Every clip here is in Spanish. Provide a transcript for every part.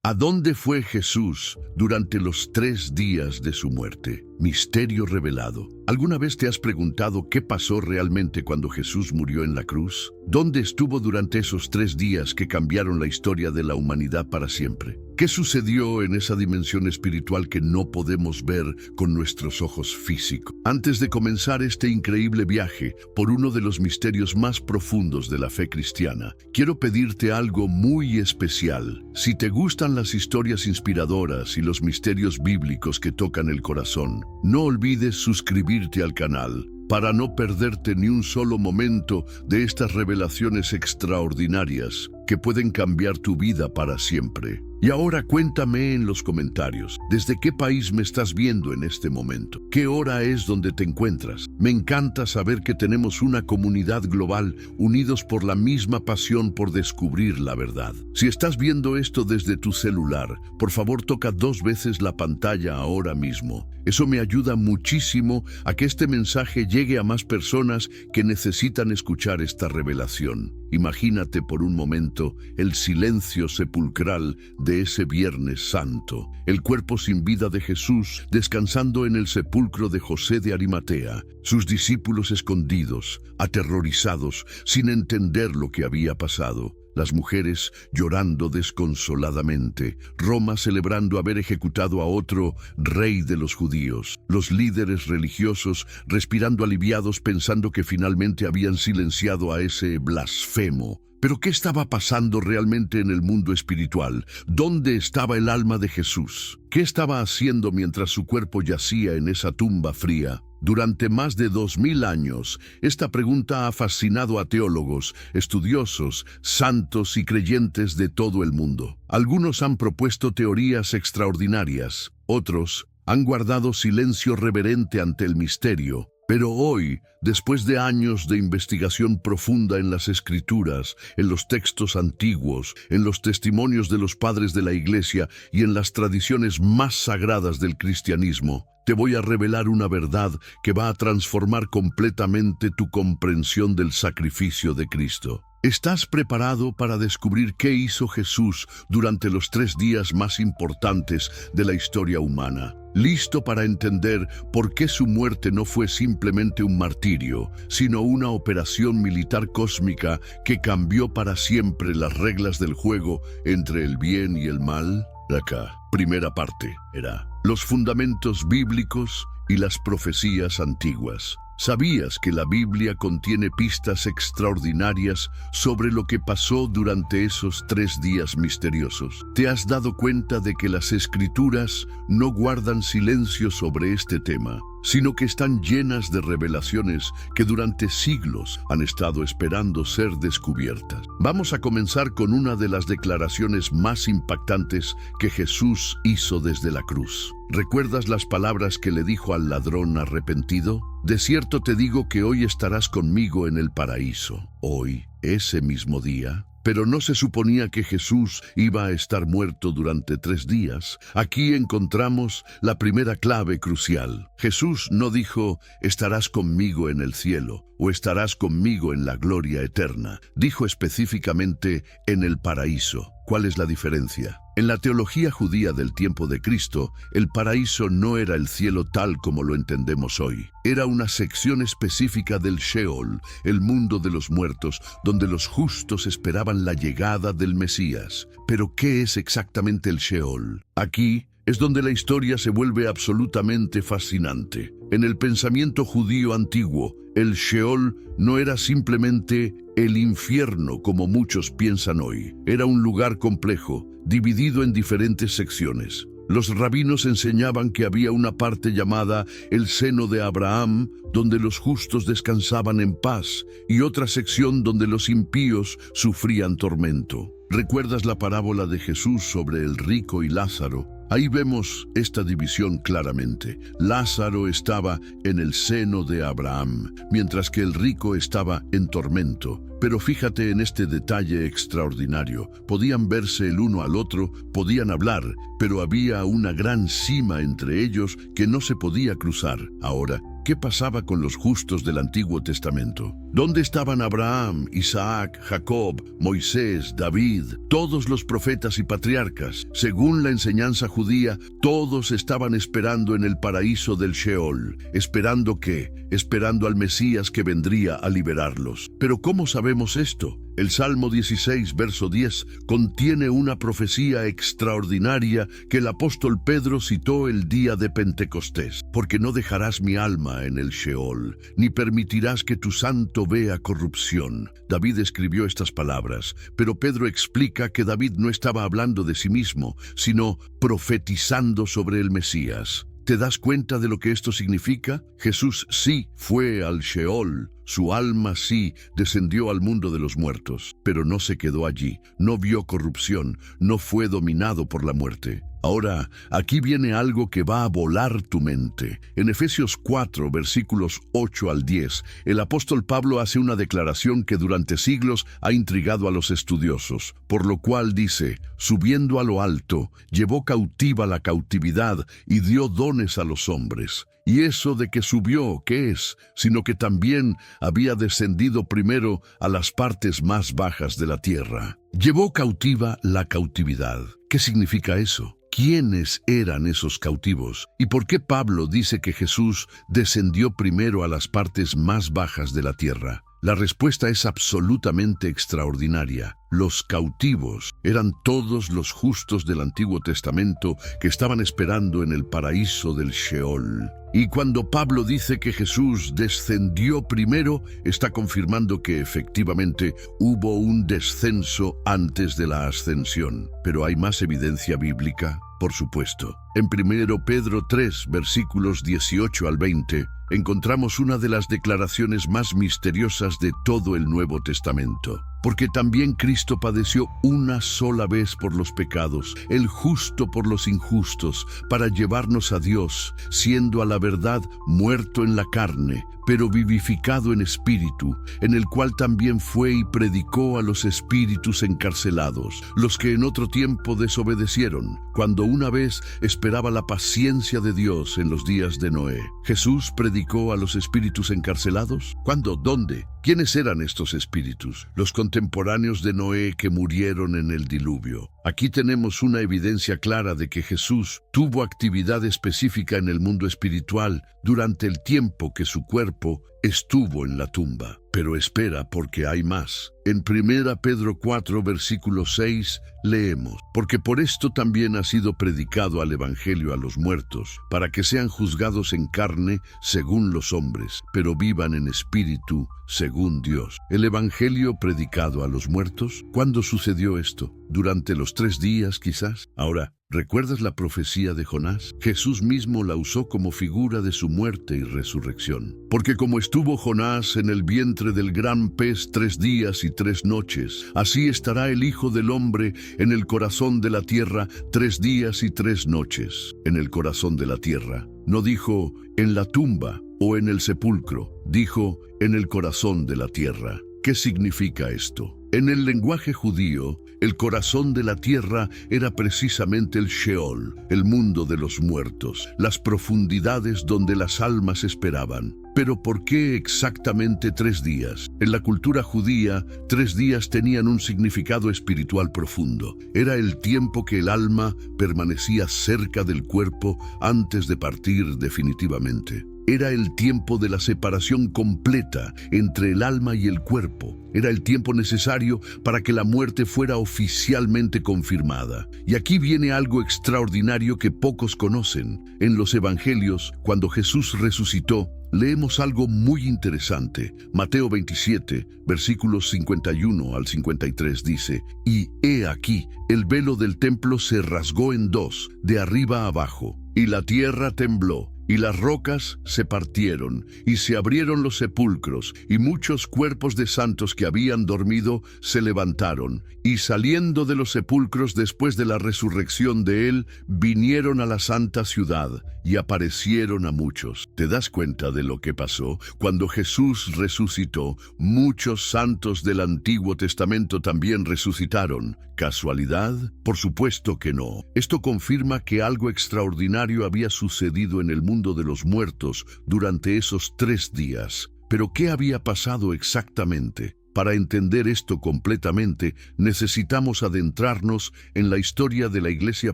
¿A dónde fue Jesús durante los 3 días de su muerte? Misterio revelado. ¿Alguna vez te has preguntado qué pasó realmente cuando Jesús murió en la cruz? ¿Dónde estuvo durante esos 3 días que cambiaron la historia de la humanidad para siempre? ¿Qué sucedió en esa dimensión espiritual que no podemos ver con nuestros ojos físicos? Antes de comenzar este increíble viaje por uno de los misterios más profundos de la fe cristiana, quiero pedirte algo muy especial. Si te gustan las historias inspiradoras y los misterios bíblicos que tocan el corazón, no olvides suscribirte al canal para no perderte ni un solo momento de estas revelaciones extraordinarias que pueden cambiar tu vida para siempre. Y ahora cuéntame en los comentarios, ¿desde qué país me estás viendo en este momento? ¿Qué hora es donde te encuentras? Me encanta saber que tenemos una comunidad global unidos por la misma pasión por descubrir la verdad. Si estás viendo esto desde tu celular, por favor toca 2 veces la pantalla ahora mismo. Eso me ayuda muchísimo a que este mensaje llegue a más personas que necesitan escuchar esta revelación. Imagínate por un momento el silencio sepulcral de ese Viernes Santo, el cuerpo sin vida de Jesús descansando en el sepulcro de José de Arimatea, sus discípulos escondidos, aterrorizados, sin entender lo que había pasado. Las mujeres llorando desconsoladamente, Roma celebrando haber ejecutado a otro rey de los judíos, los líderes religiosos respirando aliviados pensando que finalmente habían silenciado a ese blasfemo. Pero ¿qué estaba pasando realmente en el mundo espiritual? ¿Dónde estaba el alma de Jesús? ¿Qué estaba haciendo mientras su cuerpo yacía en esa tumba fría? Durante más de 2000 años, esta pregunta ha fascinado a teólogos, estudiosos, santos y creyentes de todo el mundo. Algunos han propuesto teorías extraordinarias, otros han guardado silencio reverente ante el misterio. Pero hoy, después de años de investigación profunda en las Escrituras, en los textos antiguos, en los testimonios de los padres de la Iglesia y en las tradiciones más sagradas del cristianismo, te voy a revelar una verdad que va a transformar completamente tu comprensión del sacrificio de Cristo. ¿Estás preparado para descubrir qué hizo Jesús durante los 3 días más importantes de la historia humana? ¿Listo para entender por qué su muerte no fue simplemente un martirio, sino una operación militar cósmica que cambió para siempre las reglas del juego entre el bien y el mal? Acá, primera parte, era los fundamentos bíblicos y las profecías antiguas. ¿Sabías que la Biblia contiene pistas extraordinarias sobre lo que pasó durante esos 3 días misteriosos? ¿Te has dado cuenta de que las Escrituras no guardan silencio sobre este tema, sino que están llenas de revelaciones que durante siglos han estado esperando ser descubiertas? Vamos a comenzar con una de las declaraciones más impactantes que Jesús hizo desde la cruz. ¿Recuerdas las palabras que le dijo al ladrón arrepentido? De cierto te digo que hoy estarás conmigo en el paraíso. Hoy, ese mismo día. Pero no se suponía que Jesús iba a estar muerto durante 3 días. Aquí encontramos la primera clave crucial. Jesús no dijo, estarás conmigo en el cielo, o estarás conmigo en la gloria eterna. Dijo específicamente, en el paraíso. ¿Cuál es la diferencia? En la teología judía del tiempo de Cristo, el paraíso no era el cielo tal como lo entendemos hoy. Era una sección específica del Sheol, el mundo de los muertos, donde los justos esperaban la llegada del Mesías. Pero ¿qué es exactamente el Sheol? Aquí es donde la historia se vuelve absolutamente fascinante. En el pensamiento judío antiguo, el Sheol no era simplemente el infierno como muchos piensan hoy. Era un lugar complejo, dividido en diferentes secciones. Los rabinos enseñaban que había una parte llamada el seno de Abraham, donde los justos descansaban en paz, y otra sección donde los impíos sufrían tormento. ¿Recuerdas la parábola de Jesús sobre el rico y Lázaro? Ahí vemos esta división claramente. Lázaro estaba en el seno de Abraham, mientras que el rico estaba en tormento. Pero fíjate en este detalle extraordinario. Podían verse el uno al otro, podían hablar, pero había una gran cima entre ellos que no se podía cruzar. Ahora, ¿qué pasaba con los justos del Antiguo Testamento? ¿Dónde estaban Abraham, Isaac, Jacob, Moisés, David, todos los profetas y patriarcas? Según la enseñanza judía, todos estaban esperando en el paraíso del Sheol. ¿Esperando qué? Esperando al Mesías que vendría a liberarlos. ¿Pero cómo sabemos esto? El Salmo 16, verso 10, contiene una profecía extraordinaria que el apóstol Pedro citó el día de Pentecostés. Porque no dejarás mi alma en el Sheol, ni permitirás que tu santo vea corrupción. David escribió estas palabras, pero Pedro explica que David no estaba hablando de sí mismo, sino profetizando sobre el Mesías. ¿Te das cuenta de lo que esto significa? Jesús sí fue al Sheol. Su alma sí descendió al mundo de los muertos, pero no se quedó allí, no vio corrupción, no fue dominado por la muerte. Ahora, aquí viene algo que va a volar tu mente. En Efesios 4, versículos 8 al 10, el apóstol Pablo hace una declaración que durante siglos ha intrigado a los estudiosos, por lo cual dice, subiendo a lo alto, llevó cautiva la cautividad y dio dones a los hombres. Y eso de que subió, ¿qué es? Sino que también había descendido primero a las partes más bajas de la tierra. Llevó cautiva la cautividad. ¿Qué significa eso? ¿Quiénes eran esos cautivos? ¿Y por qué Pablo dice que Jesús descendió primero a las partes más bajas de la tierra? La respuesta es absolutamente extraordinaria. Los cautivos eran todos los justos del Antiguo Testamento que estaban esperando en el paraíso del Sheol. Y cuando Pablo dice que Jesús descendió primero, está confirmando que efectivamente hubo un descenso antes de la ascensión. Pero ¿hay más evidencia bíblica? Por supuesto. En 1 Pedro 3, versículos 18 al 20, encontramos una de las declaraciones más misteriosas de todo el Nuevo Testamento. Porque también Cristo padeció una sola vez por los pecados, el justo por los injustos, para llevarnos a Dios, siendo a la verdad muerto en la carne, pero vivificado en espíritu, en el cual también fue y predicó a los espíritus encarcelados, los que en otro tiempo desobedecieron, cuando una vez esperaba la paciencia de Dios en los días de Noé. ¿Jesús predicó a los espíritus encarcelados? ¿Cuándo? ¿Dónde? ¿Quiénes eran estos espíritus? Los contemporáneos de Noé que murieron en el diluvio. Aquí tenemos una evidencia clara de que Jesús tuvo actividad específica en el mundo espiritual durante el tiempo que su cuerpo estuvo en la tumba. Pero espera, porque hay más. En 1 Pedro 4, versículo 6, leemos, porque por esto también ha sido predicado al Evangelio a los muertos, para que sean juzgados en carne según los hombres, pero vivan en espíritu según Dios. ¿El Evangelio predicado a los muertos? ¿Cuándo sucedió esto? ¿Durante los 3 días quizás? Ahora, ¿recuerdas la profecía de Jonás? Jesús mismo la usó como figura de su muerte y resurrección. Porque como estuvo Jonás en el vientre del gran pez 3 días y 3 noches, así estará el Hijo del Hombre en el corazón de la tierra 3 días y 3 noches. En el corazón de la tierra. No dijo en la tumba o en el sepulcro, dijo en el corazón de la tierra. ¿Qué significa esto? En el lenguaje judío, el corazón de la tierra era precisamente el Sheol, el mundo de los muertos, las profundidades donde las almas esperaban. Pero ¿por qué exactamente 3 días? En la cultura judía, 3 días tenían un significado espiritual profundo. Era el tiempo que el alma permanecía cerca del cuerpo antes de partir definitivamente. Era el tiempo de la separación completa entre el alma y el cuerpo. Era el tiempo necesario para que la muerte fuera oficialmente confirmada. Y aquí viene algo extraordinario que pocos conocen. En los evangelios, cuando Jesús resucitó, leemos algo muy interesante. Mateo 27, versículos 51 al 53 dice, y he aquí, el velo del templo se rasgó en 2, de arriba a abajo, y la tierra tembló. Y las rocas se partieron, y se abrieron los sepulcros, y muchos cuerpos de santos que habían dormido se levantaron, y saliendo de los sepulcros después de la resurrección de él, vinieron a la santa ciudad, y aparecieron a muchos. ¿Te das cuenta de lo que pasó? Cuando Jesús resucitó, muchos santos del Antiguo Testamento también resucitaron. ¿Casualidad? Por supuesto que no. Esto confirma que algo extraordinario había sucedido en el mundo mundo de los muertos durante esos 3 días. Pero ¿qué había pasado exactamente? Para entender esto completamente, necesitamos adentrarnos en la historia de la iglesia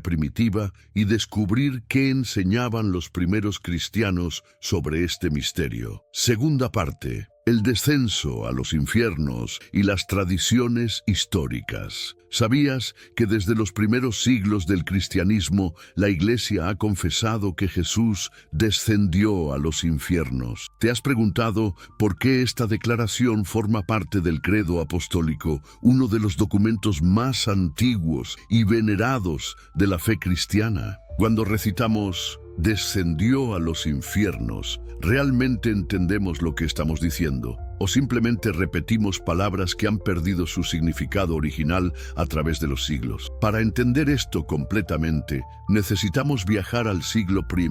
primitiva y descubrir qué enseñaban los primeros cristianos sobre este misterio. Segunda parte: el descenso a los infiernos y las tradiciones históricas. ¿Sabías que desde los primeros siglos del cristianismo la Iglesia ha confesado que Jesús descendió a los infiernos? ¿Te has preguntado por qué esta declaración forma parte del credo apostólico, uno de los documentos más antiguos y venerados de la fe cristiana? Cuando recitamos «descendió a los infiernos», ¿realmente entendemos lo que estamos diciendo? ¿O simplemente repetimos palabras que han perdido su significado original a través de los siglos? Para entender esto completamente, necesitamos viajar al siglo I,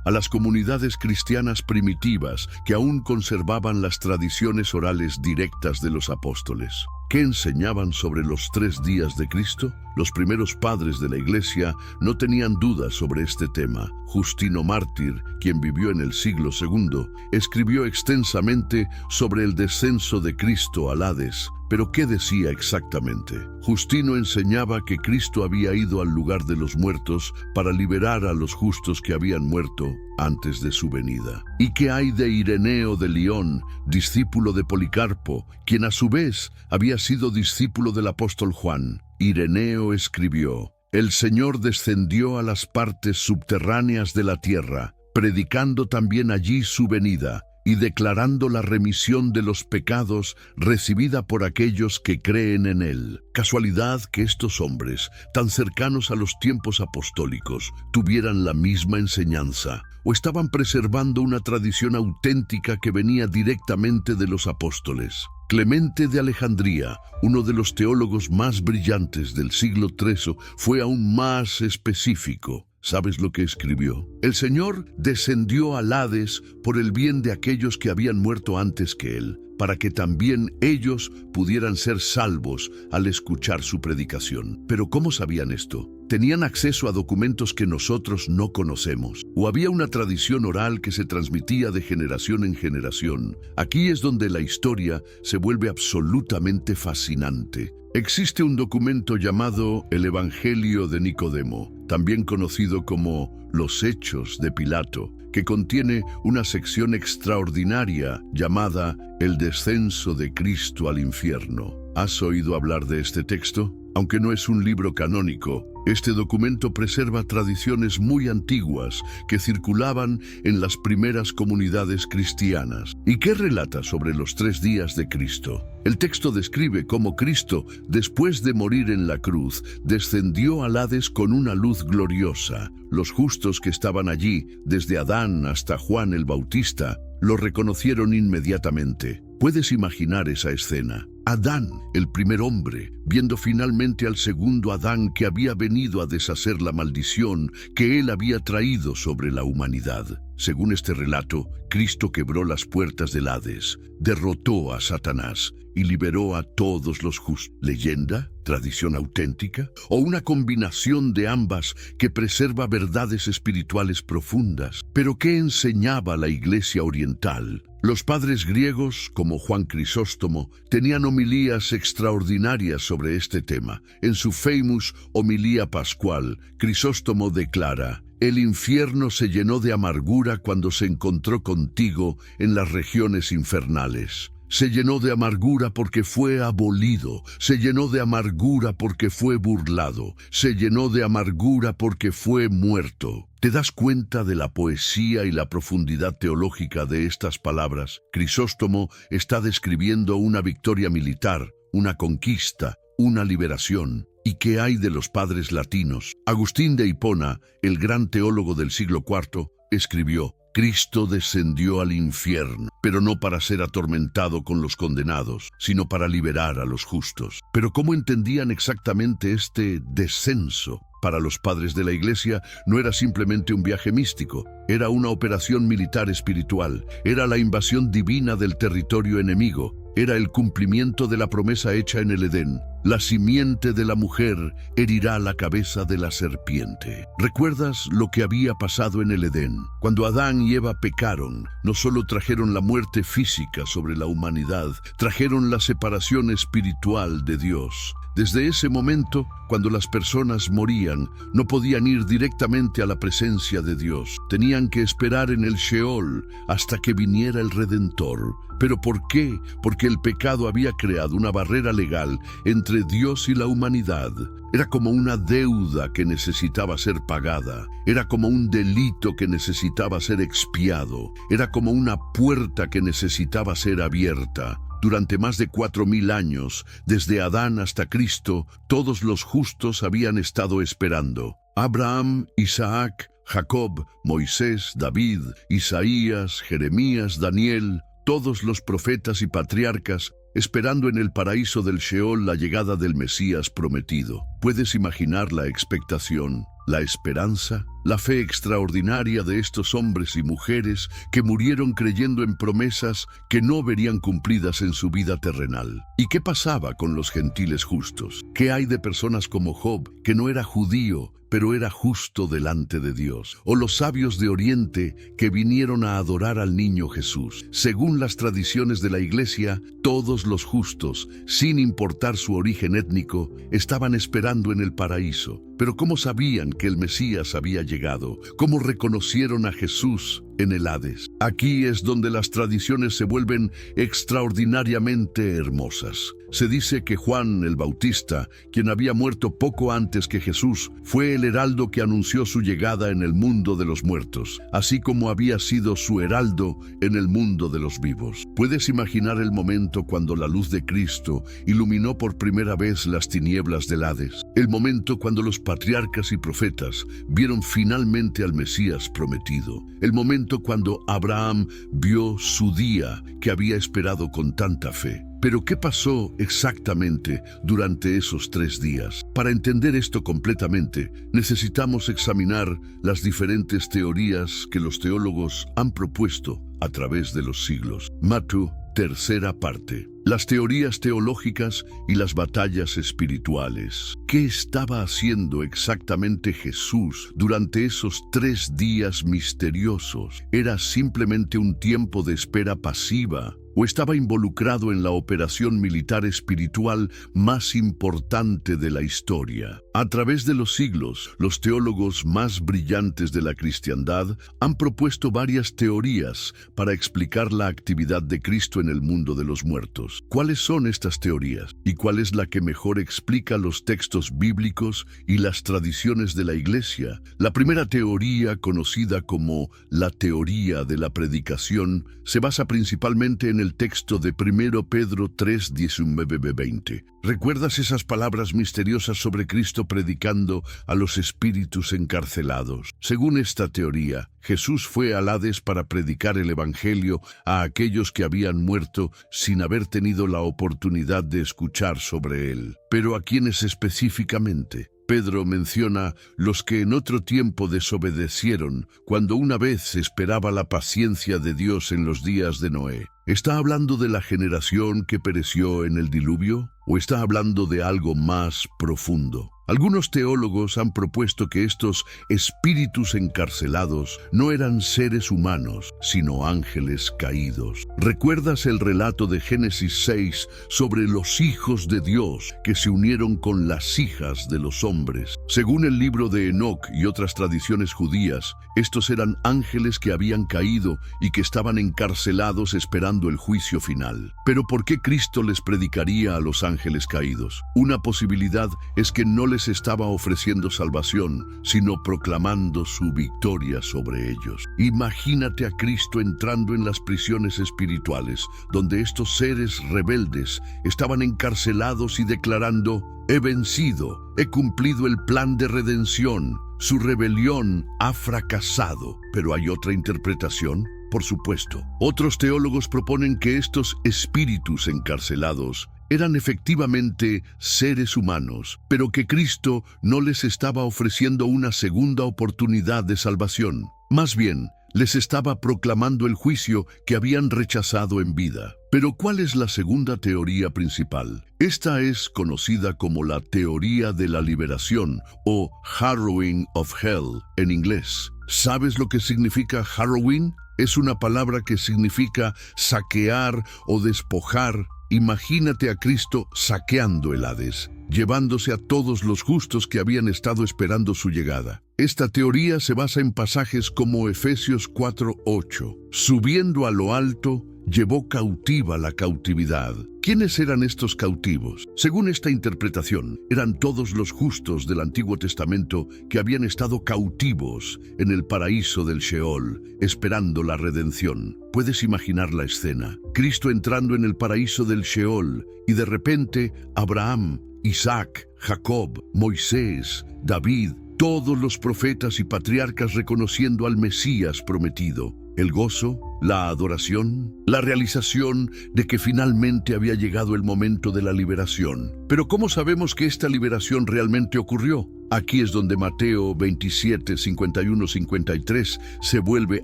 a las comunidades cristianas primitivas que aún conservaban las tradiciones orales directas de los apóstoles. ¿Qué enseñaban sobre los 3 días de Cristo? Los primeros padres de la Iglesia no tenían dudas sobre este tema. Justino Mártir, quien vivió en el siglo II, escribió extensamente sobre el descenso de Cristo al Hades. ¿Pero qué decía exactamente? Justino enseñaba que Cristo había ido al lugar de los muertos para liberar a los justos que habían muerto antes de su venida. ¿Y qué hay de Ireneo de Lión, discípulo de Policarpo, quien a su vez había sido discípulo del apóstol Juan? Ireneo escribió: «El Señor descendió a las partes subterráneas de la tierra, predicando también allí su venida, y declarando la remisión de los pecados recibida por aquellos que creen en él». ¿Casualidad que estos hombres, tan cercanos a los tiempos apostólicos, tuvieran la misma enseñanza? ¿O estaban preservando una tradición auténtica que venía directamente de los apóstoles? Clemente de Alejandría, uno de los teólogos más brillantes del siglo III, fue aún más específico. ¿Sabes lo que escribió? El Señor descendió al Hades por el bien de aquellos que habían muerto antes que Él, para que también ellos pudieran ser salvos al escuchar su predicación. ¿Pero cómo sabían esto? ¿Tenían acceso a documentos que nosotros no conocemos? ¿O había una tradición oral que se transmitía de generación en generación? Aquí es donde la historia se vuelve absolutamente fascinante. Existe un documento llamado el Evangelio de Nicodemo, también conocido como los Hechos de Pilato, que contiene una sección extraordinaria llamada El descenso de Cristo al infierno. ¿Has oído hablar de este texto? Aunque no es un libro canónico, este documento preserva tradiciones muy antiguas que circulaban en las primeras comunidades cristianas. ¿Y qué relata sobre los 3 días de Cristo? El texto describe cómo Cristo, después de morir en la cruz, descendió al Hades con una luz gloriosa. Los justos que estaban allí, desde Adán hasta Juan el Bautista, lo reconocieron inmediatamente. ¿Puedes imaginar esa escena? Adán, el primer hombre, viendo finalmente al segundo Adán que había venido a deshacer la maldición que él había traído sobre la humanidad. Según este relato, Cristo quebró las puertas del Hades, derrotó a Satanás y liberó a todos los justos. ¿Leyenda? ¿Tradición auténtica? ¿O una combinación de ambas que preserva verdades espirituales profundas? ¿Pero qué enseñaba la Iglesia oriental? Los padres griegos, como Juan Crisóstomo, tenían homilías extraordinarias sobre este tema. En su famous homilía pascual, Crisóstomo declara: «El infierno se llenó de amargura cuando se encontró contigo en las regiones infernales. Se llenó de amargura porque fue abolido, se llenó de amargura porque fue burlado, se llenó de amargura porque fue muerto». ¿Te das cuenta de la poesía y la profundidad teológica de estas palabras? Crisóstomo está describiendo una victoria militar, una conquista, una liberación. ¿Y qué hay de los padres latinos? Agustín de Hipona, el gran teólogo del siglo IV, escribió: «Cristo descendió al infierno, pero no para ser atormentado con los condenados, sino para liberar a los justos». Pero ¿cómo entendían exactamente este descenso? Para los padres de la Iglesia no era simplemente un viaje místico, era una operación militar espiritual, era la invasión divina del territorio enemigo. era el cumplimiento de la promesa hecha en el Edén. La simiente de la mujer herirá la cabeza de la serpiente. ¿Recuerdas lo que había pasado en el Edén? Cuando Adán y Eva pecaron, no solo trajeron la muerte física sobre la humanidad, trajeron la separación espiritual de Dios. Desde ese momento, cuando las personas morían, no podían ir directamente a la presencia de Dios. Tenían que esperar en el Sheol hasta que viniera el Redentor. ¿Pero por qué? Porque el pecado había creado una barrera legal entre Dios y la humanidad. Era como una deuda que necesitaba ser pagada. Era como un delito que necesitaba ser expiado. Era como una puerta que necesitaba ser abierta. Durante más de 4000 años, desde Adán hasta Cristo, todos los justos habían estado esperando. Abraham, Isaac, Jacob, Moisés, David, Isaías, Jeremías, Daniel, todos los profetas y patriarcas, esperando en el paraíso del Sheol la llegada del Mesías prometido. ¿Puedes imaginar la expectación, la esperanza, la fe extraordinaria de estos hombres y mujeres que murieron creyendo en promesas que no verían cumplidas en su vida terrenal? ¿Y qué pasaba con los gentiles justos? ¿Qué hay de personas como Job, que no era judío, pero era justo delante de Dios? O los sabios de Oriente que vinieron a adorar al niño Jesús. Según las tradiciones de la Iglesia, todos los justos, sin importar su origen étnico, estaban esperando en el paraíso. Pero ¿cómo sabían que el Mesías había llegado? ¿Cómo reconocieron a Jesús en el Hades? Aquí es donde las tradiciones se vuelven extraordinariamente hermosas. Se dice que Juan el Bautista, quien había muerto poco antes que Jesús, fue el heraldo que anunció su llegada en el mundo de los muertos, así como había sido su heraldo en el mundo de los vivos. ¿Puedes imaginar el momento cuando la luz de Cristo iluminó por primera vez las tinieblas del Hades? El momento cuando los patriarcas y profetas vieron finalmente al Mesías prometido. El momento cuando Abraham vio su día que había esperado con tanta fe. Pero ¿qué pasó exactamente durante esos 3 días? Para entender esto completamente, necesitamos examinar las diferentes teorías que los teólogos han propuesto a través de los siglos. Matthew, tercera parte. Las teorías teológicas y las batallas espirituales. ¿Qué estaba haciendo exactamente Jesús durante esos 3 días misteriosos? ¿Era simplemente un tiempo de espera pasiva? ¿O estaba involucrado en la operación militar espiritual más importante de la historia? A través de los siglos, los teólogos más brillantes de la cristiandad han propuesto varias teorías para explicar la actividad de Cristo en el mundo de los muertos. ¿Cuáles son estas teorías? ¿Y cuál es la que mejor explica los textos bíblicos y las tradiciones de la Iglesia? La primera teoría, conocida como la teoría de la predicación, se basa principalmente en el texto de 1 Pedro 3, 19-20. ¿Recuerdas esas palabras misteriosas sobre Cristo predicando a los espíritus encarcelados? Según esta teoría, Jesús fue al Hades para predicar el Evangelio a aquellos que habían muerto sin haber tenido la oportunidad de escuchar sobre él. ¿Pero a quiénes específicamente? Pedro menciona los que en otro tiempo desobedecieron, cuando una vez se esperaba la paciencia de Dios en los días de Noé. ¿Está hablando de la generación que pereció en el diluvio? ¿O está hablando de algo más profundo? Algunos teólogos han propuesto que estos espíritus encarcelados no eran seres humanos, sino ángeles caídos. ¿Recuerdas el relato de Génesis 6 sobre los hijos de Dios que se unieron con las hijas de los hombres? Según el libro de Enoc y otras tradiciones judías, estos eran ángeles que habían caído y que estaban encarcelados esperando el juicio final. ¿Pero por qué Cristo les predicaría a los ángeles caídos? Una posibilidad es que no les estaba ofreciendo salvación, sino proclamando su victoria sobre ellos. Imagínate a Cristo entrando en las prisiones espirituales, donde estos seres rebeldes estaban encarcelados y declarando: «He vencido, he cumplido el plan de redención, su rebelión ha fracasado». ¿Pero hay otra interpretación? Por supuesto. Otros teólogos proponen que estos espíritus encarcelados eran efectivamente seres humanos, pero que Cristo no les estaba ofreciendo una segunda oportunidad de salvación. Más bien, Les estaba proclamando el juicio que habían rechazado en vida. Pero ¿cuál es la segunda teoría principal? Esta es conocida como la teoría de la liberación o Harrowing of Hell en inglés. ¿Sabes lo que significa harrowing? Es una palabra que significa saquear o despojar. Imagínate a Cristo saqueando el Hades, llevándose a todos los justos que habían estado esperando su llegada. Esta teoría se basa en pasajes como Efesios 4:8. Subiendo a lo alto, llevó cautiva la cautividad. ¿Quiénes eran estos cautivos? Según esta interpretación, eran todos los justos del Antiguo Testamento que habían estado cautivos en el paraíso del Sheol, esperando la redención. ¿Puedes imaginar la escena? Cristo entrando en el paraíso del Sheol y de repente Abraham, Isaac, Jacob, Moisés, David, todos los profetas y patriarcas reconociendo al Mesías prometido. El gozo, la adoración, la realización de que finalmente había llegado el momento de la liberación. Pero ¿cómo sabemos que esta liberación realmente ocurrió? Aquí es donde Mateo 27, 51, 53 se vuelve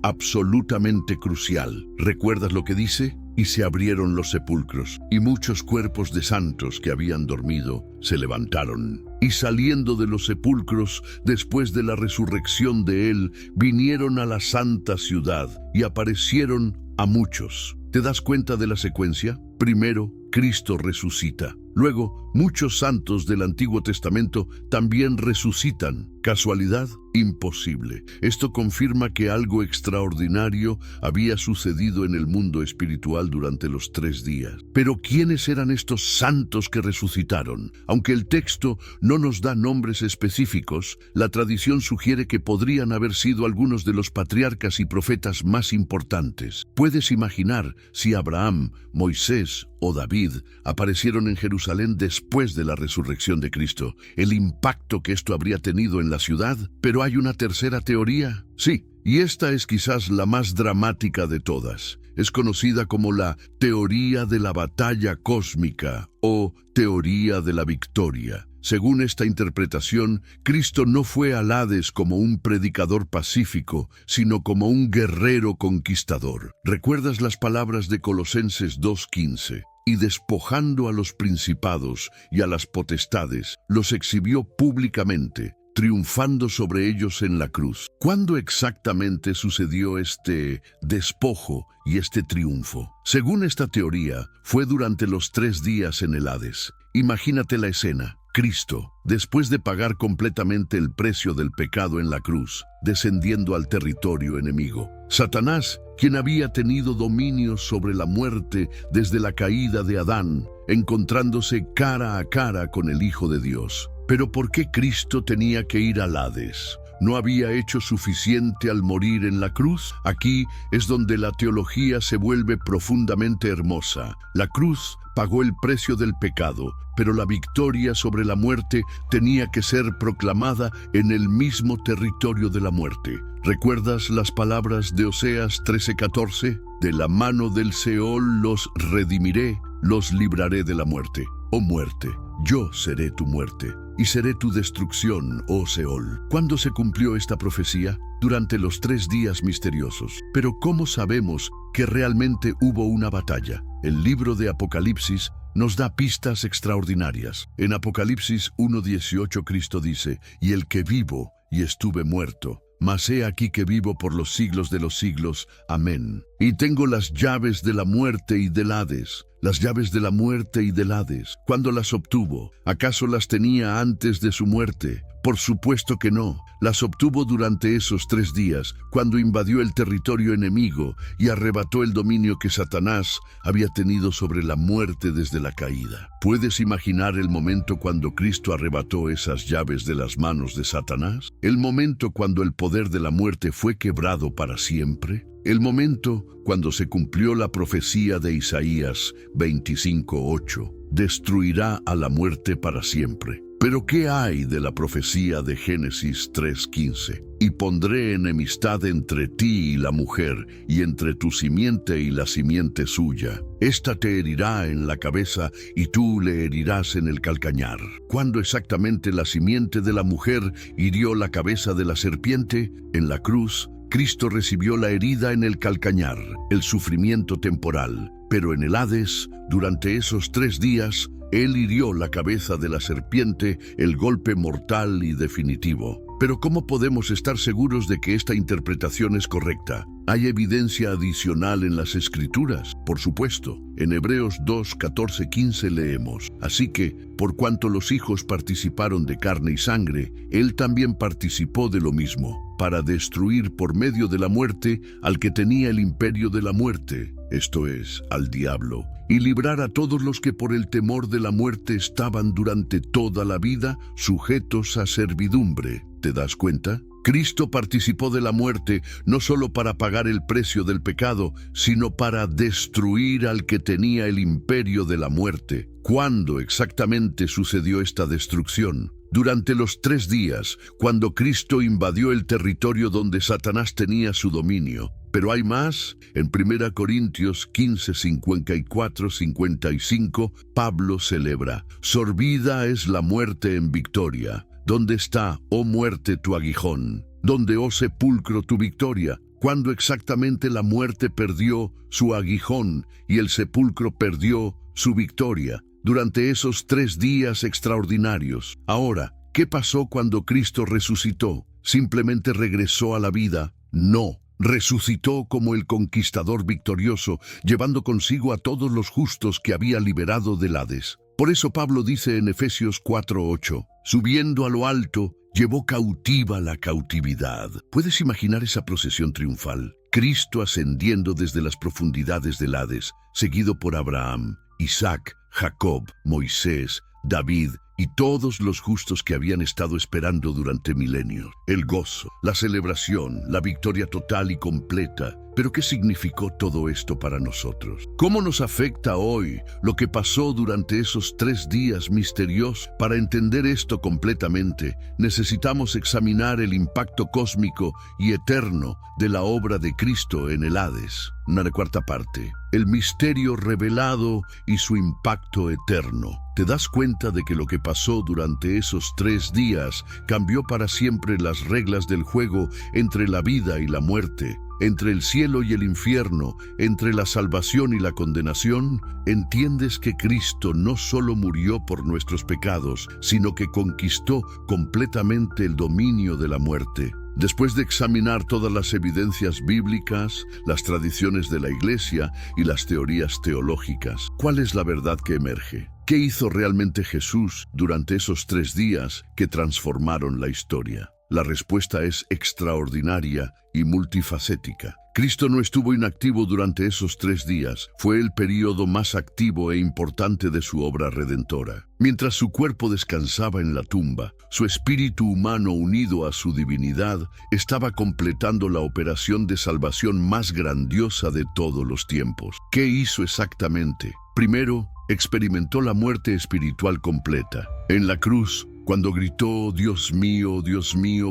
absolutamente crucial. ¿Recuerdas lo que dice? Y se abrieron los sepulcros, y muchos cuerpos de santos que habían dormido se levantaron. Y saliendo de los sepulcros, después de la resurrección de él, vinieron a la santa ciudad y aparecieron a muchos. ¿Te das cuenta de la secuencia? Primero, Cristo resucita. Luego, muchos santos del Antiguo Testamento también resucitan. ¿Casualidad? Imposible. Esto confirma que algo extraordinario había sucedido en el mundo espiritual durante los 3 días. Pero ¿quiénes eran estos santos que resucitaron? Aunque el texto no nos da nombres específicos, la tradición sugiere que podrían haber sido algunos de los patriarcas y profetas más importantes. ¿Puedes imaginar si Abraham, Moisés o David aparecieron en Jerusalén después de la resurrección de Cristo? ¿El impacto que esto habría tenido en la ciudad? Pero hay una tercera teoría. Sí, y esta es quizás la más dramática de todas. Es conocida como la teoría de la batalla cósmica o teoría de la victoria. Según esta interpretación, Cristo no fue al Hades como un predicador pacífico, sino como un guerrero conquistador. ¿Recuerdas las palabras de Colosenses 2:15? Y despojando a los principados y a las potestades, los exhibió públicamente, triunfando sobre ellos en la cruz. ¿Cuándo exactamente sucedió este despojo y este triunfo? Según esta teoría, fue durante los 3 días en el Hades. Imagínate la escena. Cristo, después de pagar completamente el precio del pecado en la cruz, descendiendo al territorio enemigo. Satanás, quien había tenido dominio sobre la muerte desde la caída de Adán, encontrándose cara a cara con el Hijo de Dios. Pero ¿por qué Cristo tenía que ir al Hades? ¿No había hecho suficiente al morir en la cruz? Aquí es donde la teología se vuelve profundamente hermosa. La cruz pagó el precio del pecado, pero la victoria sobre la muerte tenía que ser proclamada en el mismo territorio de la muerte. ¿Recuerdas las palabras de Oseas 13:14? De la mano del Seol los redimiré, los libraré de la muerte. Oh muerte, yo seré tu muerte, y seré tu destrucción, oh Seol. ¿Cuándo se cumplió esta profecía? Durante los 3 días misteriosos. Pero ¿cómo sabemos que realmente hubo una batalla? El libro de Apocalipsis nos da pistas extraordinarias. En Apocalipsis 1:18 Cristo dice, y el que vivo y estuve muerto, mas he aquí que vivo por los siglos de los siglos. Amén. Y tengo las llaves de la muerte y del Hades. Las llaves de la muerte y del Hades. ¿Cuándo las obtuvo? ¿Acaso las tenía antes de su muerte? Por supuesto que no. Las obtuvo durante esos 3 días, cuando invadió el territorio enemigo y arrebató el dominio que Satanás había tenido sobre la muerte desde la caída. ¿Puedes imaginar el momento cuando Cristo arrebató esas llaves de las manos de Satanás? ¿El momento cuando el poder de la muerte fue quebrado para siempre? El momento cuando se cumplió la profecía de Isaías 25:8. Destruirá a la muerte para siempre. Pero ¿qué hay de la profecía de Génesis 3:15? Y pondré enemistad entre ti y la mujer, y entre tu simiente y la simiente suya. Esta te herirá en la cabeza, y tú le herirás en el calcañar. ¿Cuándo exactamente la simiente de la mujer hirió la cabeza de la serpiente? En la cruz, Cristo recibió la herida en el calcañar, el sufrimiento temporal, pero en el Hades, durante esos 3 días, Él hirió la cabeza de la serpiente, el golpe mortal y definitivo. Pero ¿cómo podemos estar seguros de que esta interpretación es correcta? ¿Hay evidencia adicional en las Escrituras? Por supuesto. En Hebreos 2, 14, 15 leemos: Así que, por cuanto los hijos participaron de carne y sangre, Él también participó de lo mismo, para destruir por medio de la muerte al que tenía el imperio de la muerte, esto es, al diablo, y librar a todos los que por el temor de la muerte estaban durante toda la vida sujetos a servidumbre. ¿Te das cuenta? Cristo participó de la muerte no solo para pagar el precio del pecado, sino para destruir al que tenía el imperio de la muerte. ¿Cuándo exactamente sucedió esta destrucción? Durante los 3 días, cuando Cristo invadió el territorio donde Satanás tenía su dominio. Pero hay más. En 1 Corintios 15, 54, 55, Pablo celebra: Sorbida es la muerte en victoria. ¿Dónde está, oh muerte, tu aguijón? ¿Dónde, oh sepulcro, tu victoria? ¿Cuándo exactamente la muerte perdió su aguijón y el sepulcro perdió su victoria? Durante esos 3 días extraordinarios. Ahora, ¿qué pasó cuando Cristo resucitó? ¿Simplemente regresó a la vida? No. Resucitó como el conquistador victorioso, llevando consigo a todos los justos que había liberado del Hades. Por eso Pablo dice en Efesios 4:8, subiendo a lo alto, llevó cautiva la cautividad. ¿Puedes imaginar esa procesión triunfal? Cristo ascendiendo desde las profundidades del Hades, seguido por Abraham, Isaac, Jacob, Moisés, David y todos los justos que habían estado esperando durante milenios. El gozo, la celebración, la victoria total y completa. ¿Pero qué significó todo esto para nosotros? ¿Cómo nos afecta hoy lo que pasó durante esos 3 días misteriosos? Para entender esto completamente, necesitamos examinar el impacto cósmico y eterno de la obra de Cristo en el Hades. Una cuarta parte. El misterio revelado y su impacto eterno. ¿Te das cuenta de que lo que pasó durante esos 3 días cambió para siempre las reglas del juego entre la vida y la muerte? Entre el cielo y el infierno, entre la salvación y la condenación? ¿Entiendes que Cristo no solo murió por nuestros pecados, sino que conquistó completamente el dominio de la muerte? Después de examinar todas las evidencias bíblicas, las tradiciones de la Iglesia y las teorías teológicas, ¿cuál es la verdad que emerge? ¿Qué hizo realmente Jesús durante esos 3 días que transformaron la historia? La respuesta es extraordinaria y multifacética. Cristo no estuvo inactivo durante esos 3 días. Fue el período más activo e importante de su obra redentora. Mientras su cuerpo descansaba en la tumba, su espíritu humano unido a su divinidad estaba completando la operación de salvación más grandiosa de todos los tiempos. ¿Qué hizo exactamente? Primero, experimentó la muerte espiritual completa. En la cruz, cuando gritó: Dios mío,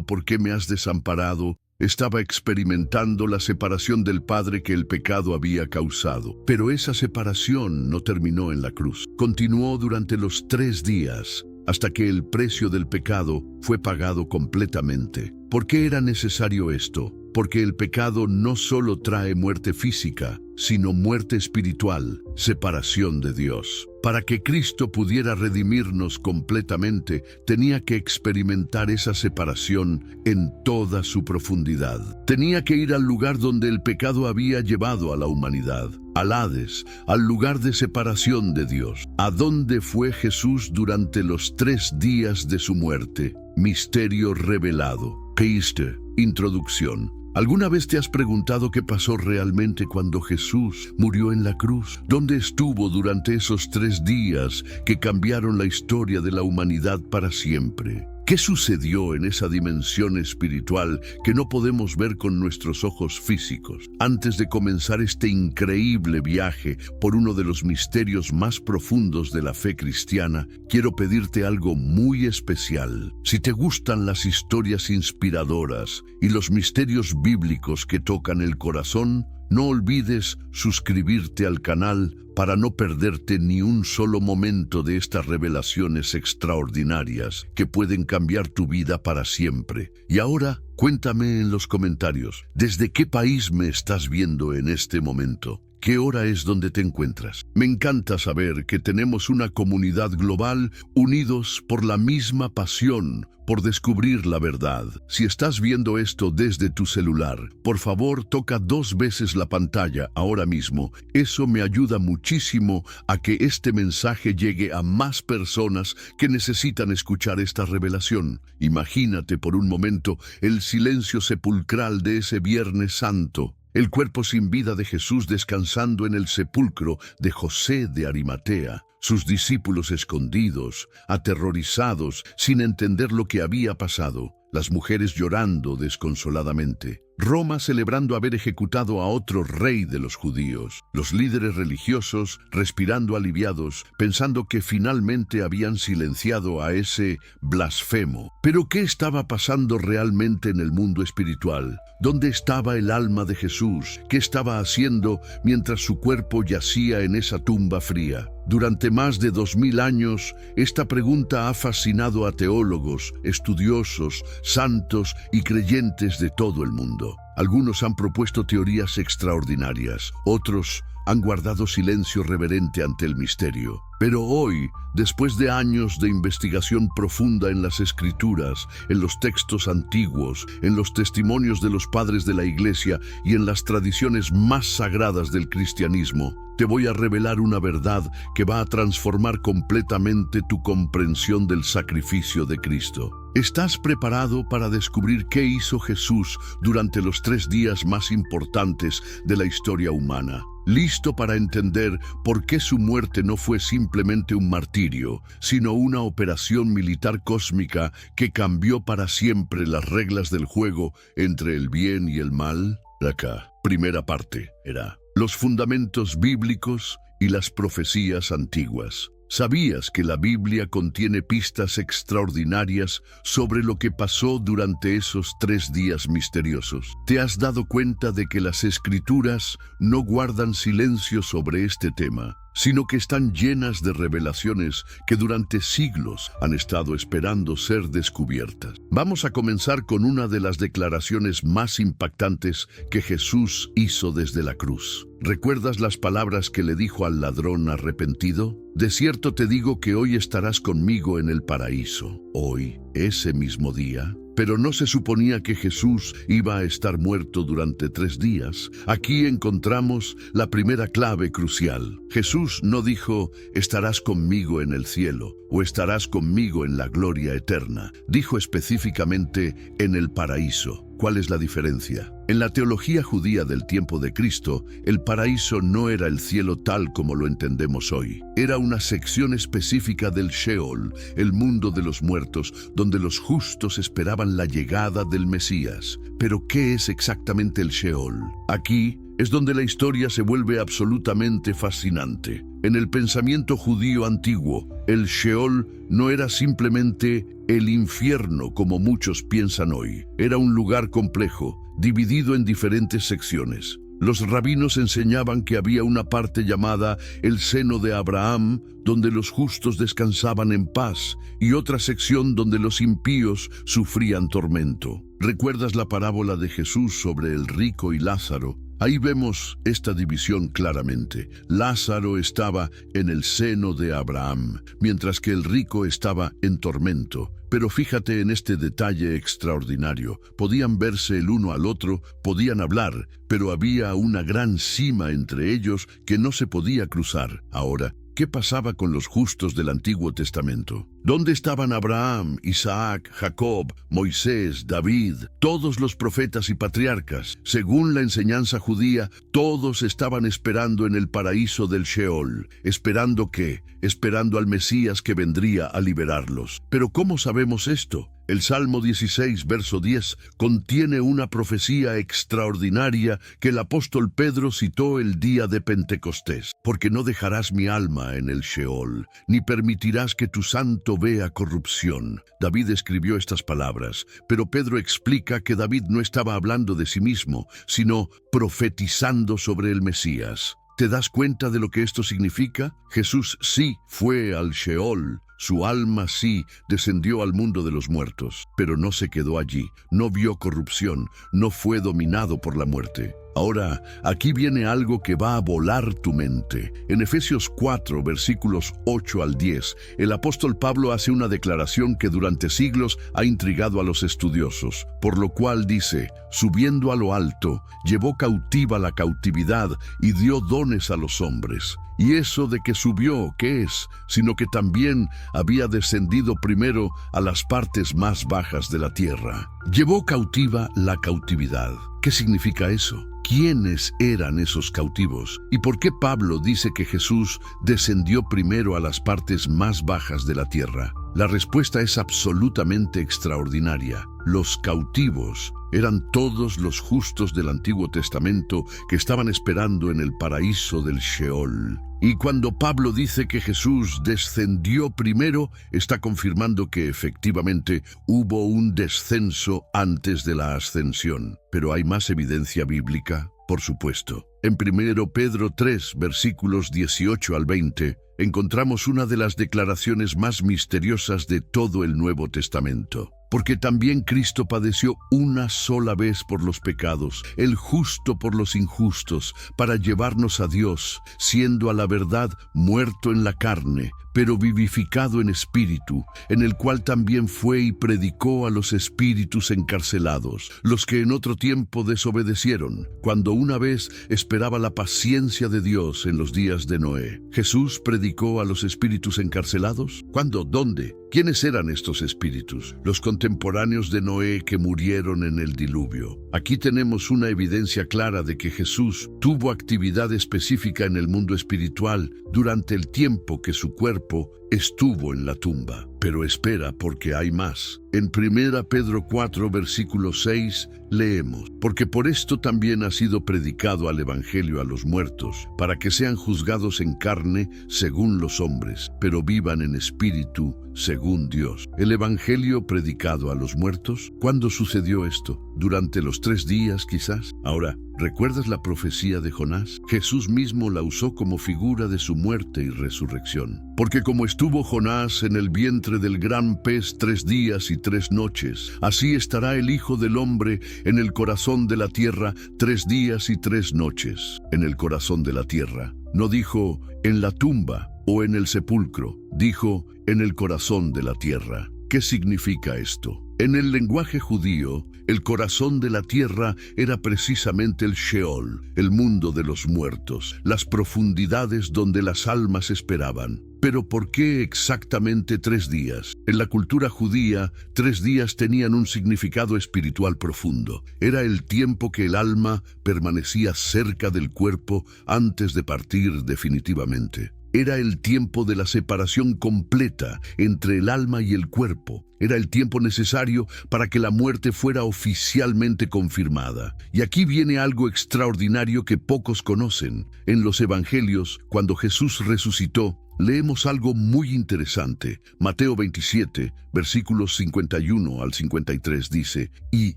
¿por qué me has desamparado?, estaba experimentando la separación del Padre que el pecado había causado. Pero esa separación no terminó en la cruz. Continuó durante los 3 días, hasta que el precio del pecado fue pagado completamente. ¿Por qué era necesario esto? Porque el pecado no solo trae muerte física, sino muerte espiritual, separación de Dios. Para que Cristo pudiera redimirnos completamente, tenía que experimentar esa separación en toda su profundidad. Tenía que ir al lugar donde el pecado había llevado a la humanidad, al Hades, al lugar de separación de Dios. ¿A dónde fue Jesús durante los 3 días de su muerte? Misterio revelado. Piste. Introducción. ¿Alguna vez te has preguntado qué pasó realmente cuando Jesús murió en la cruz? ¿Dónde estuvo durante esos 3 días que cambiaron la historia de la humanidad para siempre? ¿Qué sucedió en esa dimensión espiritual que no podemos ver con nuestros ojos físicos? Antes de comenzar este increíble viaje por uno de los misterios más profundos de la fe cristiana, quiero pedirte algo muy especial. Si te gustan las historias inspiradoras y los misterios bíblicos que tocan el corazón, No olvides suscribirte al canal para no perderte ni un solo momento de estas revelaciones extraordinarias que pueden cambiar tu vida para siempre. Y ahora, cuéntame en los comentarios, ¿desde qué país me estás viendo en este momento? ¿Qué hora es donde te encuentras? Me encanta saber que tenemos una comunidad global unidos por la misma pasión por descubrir la verdad. Si estás viendo esto desde tu celular, por favor toca 2 veces la pantalla ahora mismo. Eso me ayuda muchísimo a que este mensaje llegue a más personas que necesitan escuchar esta revelación. Imagínate por un momento el silencio sepulcral de ese Viernes Santo. El cuerpo sin vida de Jesús descansando en el sepulcro de José de Arimatea. Sus discípulos escondidos, aterrorizados, sin entender lo que había pasado. Las mujeres llorando desconsoladamente. Roma celebrando haber ejecutado a otro rey de los judíos. Los líderes religiosos respirando aliviados, pensando que finalmente habían silenciado a ese blasfemo. Pero ¿qué estaba pasando realmente en el mundo espiritual? ¿Dónde estaba el alma de Jesús? ¿Qué estaba haciendo mientras su cuerpo yacía en esa tumba fría? Durante más de 2000 años, esta pregunta ha fascinado a teólogos, estudiosos, santos y creyentes de todo el mundo. Algunos han propuesto teorías extraordinarias, otros han guardado silencio reverente ante el misterio. Pero hoy, después de años de investigación profunda en las Escrituras, en los textos antiguos, en los testimonios de los padres de la Iglesia y en las tradiciones más sagradas del cristianismo, te voy a revelar una verdad que va a transformar completamente tu comprensión del sacrificio de Cristo. ¿Estás preparado para descubrir qué hizo Jesús durante los 3 días más importantes de la historia humana? ¿Listo para entender por qué su muerte no fue simplemente un martirio, sino una operación militar cósmica que cambió para siempre las reglas del juego entre el bien y el mal? Acá, primera parte, era los fundamentos bíblicos y las profecías antiguas. ¿Sabías que la Biblia contiene pistas extraordinarias sobre lo que pasó durante esos 3 días misteriosos? ¿Te has dado cuenta de que las Escrituras no guardan silencio sobre este tema, sino que están llenas de revelaciones que durante siglos han estado esperando ser descubiertas? Vamos a comenzar con una de las declaraciones más impactantes que Jesús hizo desde la cruz. ¿Recuerdas las palabras que le dijo al ladrón arrepentido? De cierto te digo que hoy estarás conmigo en el paraíso. Hoy, ese mismo día. Pero no se suponía que Jesús iba a estar muerto durante 3 días. Aquí encontramos la primera clave crucial. Jesús no dijo, estarás conmigo en el cielo, o estarás conmigo en la gloria eterna. Dijo específicamente, en el paraíso. ¿Cuál es la diferencia? En la teología judía del tiempo de Cristo, el paraíso no era el cielo tal como lo entendemos hoy. Era una sección específica del Sheol, el mundo de los muertos, donde los justos esperaban la llegada del Mesías. Pero, ¿qué es exactamente el Sheol? Aquí es donde la historia se vuelve absolutamente fascinante. En el pensamiento judío antiguo, el Sheol no era simplemente el infierno como muchos piensan hoy. Era un lugar complejo, dividido en diferentes secciones. Los rabinos enseñaban que había una parte llamada el seno de Abraham, donde los justos descansaban en paz, y otra sección donde los impíos sufrían tormento. ¿Recuerdas la parábola de Jesús sobre el rico y Lázaro? Ahí vemos esta división claramente. Lázaro estaba en el seno de Abraham, mientras que el rico estaba en tormento. Pero fíjate en este detalle extraordinario. Podían verse el uno al otro, podían hablar, pero había una gran cima entre ellos que no se podía cruzar. Ahora, ¿qué pasaba con los justos del Antiguo Testamento? ¿Dónde estaban Abraham, Isaac, Jacob, Moisés, David, todos los profetas y patriarcas? Según la enseñanza judía, todos estaban esperando en el paraíso del Sheol. ¿Esperando qué? Esperando al Mesías que vendría a liberarlos. Pero ¿cómo sabemos esto? El Salmo 16, verso 10, contiene una profecía extraordinaria que el apóstol Pedro citó el día de Pentecostés. Porque no dejarás mi alma en el Sheol, ni permitirás que tu santo vea corrupción. David escribió estas palabras, pero Pedro explica que David no estaba hablando de sí mismo, sino profetizando sobre el Mesías. ¿Te das cuenta de lo que esto significa? Jesús sí fue al Sheol. Su alma sí descendió al mundo de los muertos, pero no se quedó allí, no vio corrupción, no fue dominado por la muerte. Ahora, aquí viene algo que va a volar tu mente. En Efesios 4, versículos 8 al 10, el apóstol Pablo hace una declaración que durante siglos ha intrigado a los estudiosos, por lo cual dice, subiendo a lo alto, llevó cautiva la cautividad y dio dones a los hombres. Y eso de que subió, ¿qué es? Sino que también había descendido primero a las partes más bajas de la tierra. Llevó cautiva la cautividad. ¿Qué significa eso? ¿Quiénes eran esos cautivos? ¿Y por qué Pablo dice que Jesús descendió primero a las partes más bajas de la tierra? La respuesta es absolutamente extraordinaria. Los cautivos eran todos los justos del Antiguo Testamento que estaban esperando en el paraíso del Sheol. Y cuando Pablo dice que Jesús descendió primero, está confirmando que efectivamente hubo un descenso antes de la ascensión. ¿Pero hay más evidencia bíblica? Por supuesto. En 1 Pedro 3, versículos 18 al 20, encontramos una de las declaraciones más misteriosas de todo el Nuevo Testamento. Porque también Cristo padeció una sola vez por los pecados, el justo por los injustos, para llevarnos a Dios, siendo a la verdad muerto en la carne, pero vivificado en espíritu, en el cual también fue y predicó a los espíritus encarcelados, los que en otro tiempo desobedecieron, cuando una vez esperaba la paciencia de Dios en los días de Noé. ¿Jesús predicó a los espíritus encarcelados? ¿Cuándo? ¿Dónde? ¿Quiénes eran estos espíritus? Los contemporáneos de Noé que murieron en el diluvio. Aquí tenemos una evidencia clara de que Jesús tuvo actividad específica en el mundo espiritual durante el tiempo que su cuerpo estuvo en la tumba. Pero espera, porque hay más. En 1 Pedro 4, versículo 6, leemos, porque por esto también ha sido predicado al Evangelio a los muertos, para que sean juzgados en carne según los hombres, pero vivan en espíritu según Dios. ¿El Evangelio predicado a los muertos? ¿Cuándo sucedió esto? ¿Durante los 3 días quizás? Ahora, ¿recuerdas la profecía de Jonás? Jesús mismo la usó como figura de su muerte y resurrección. Porque como estuvo Jonás en el vientre del gran pez 3 días y 3 noches, así estará el Hijo del Hombre en el corazón de la tierra 3 días y 3 noches. En el corazón de la tierra. No dijo en la tumba o en el sepulcro, dijo en el corazón de la tierra. ¿Qué significa esto? En el lenguaje judío, el corazón de la tierra era precisamente el Sheol, el mundo de los muertos, las profundidades donde las almas esperaban. ¿Pero por qué exactamente 3 días? En la cultura judía, 3 días tenían un significado espiritual profundo. Era el tiempo que el alma permanecía cerca del cuerpo antes de partir definitivamente. Era el tiempo de la separación completa entre el alma y el cuerpo. Era el tiempo necesario para que la muerte fuera oficialmente confirmada. Y aquí viene algo extraordinario que pocos conocen. En los evangelios, cuando Jesús resucitó, leemos algo muy interesante. Mateo 27, versículos 51 al 53 dice, y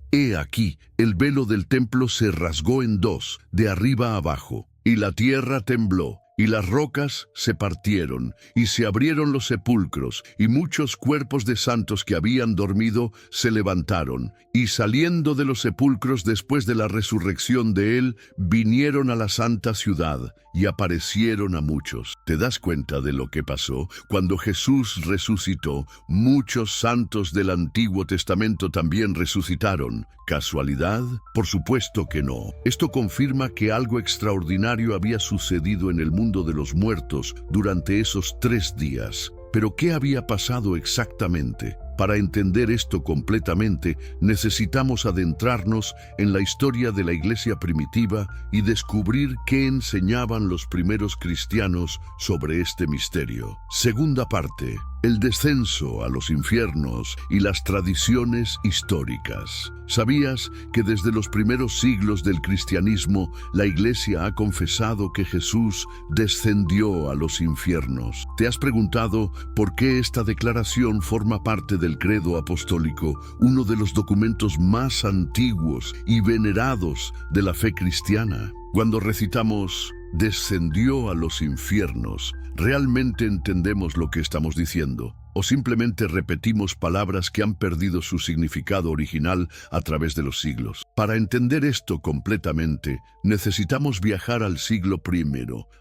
he aquí, el velo del templo se rasgó en 2, de arriba a abajo, y la tierra tembló. Y las rocas se partieron, y se abrieron los sepulcros, y muchos cuerpos de santos que habían dormido se levantaron, y saliendo de los sepulcros después de la resurrección de él, vinieron a la santa ciudad, y aparecieron a muchos. ¿Te das cuenta de lo que pasó? Cuando Jesús resucitó, muchos santos del Antiguo Testamento también resucitaron. ¿Casualidad? Por supuesto que no. Esto confirma que algo extraordinario había sucedido en el mundo de los muertos durante esos 3 días. ¿Pero qué había pasado exactamente? Para entender esto completamente, necesitamos adentrarnos en la historia de la iglesia primitiva y descubrir qué enseñaban los primeros cristianos sobre este misterio. Segunda parte: el descenso a los infiernos y las tradiciones históricas. ¿Sabías que desde los primeros siglos del cristianismo la Iglesia ha confesado que Jesús descendió a los infiernos? ¿Te has preguntado por qué esta declaración forma parte del credo apostólico, uno de los documentos más antiguos y venerados de la fe cristiana? Cuando recitamos «descendió a los infiernos», ¿realmente entendemos lo que estamos diciendo? ¿O simplemente repetimos palabras que han perdido su significado original a través de los siglos? Para entender esto completamente, necesitamos viajar al siglo I,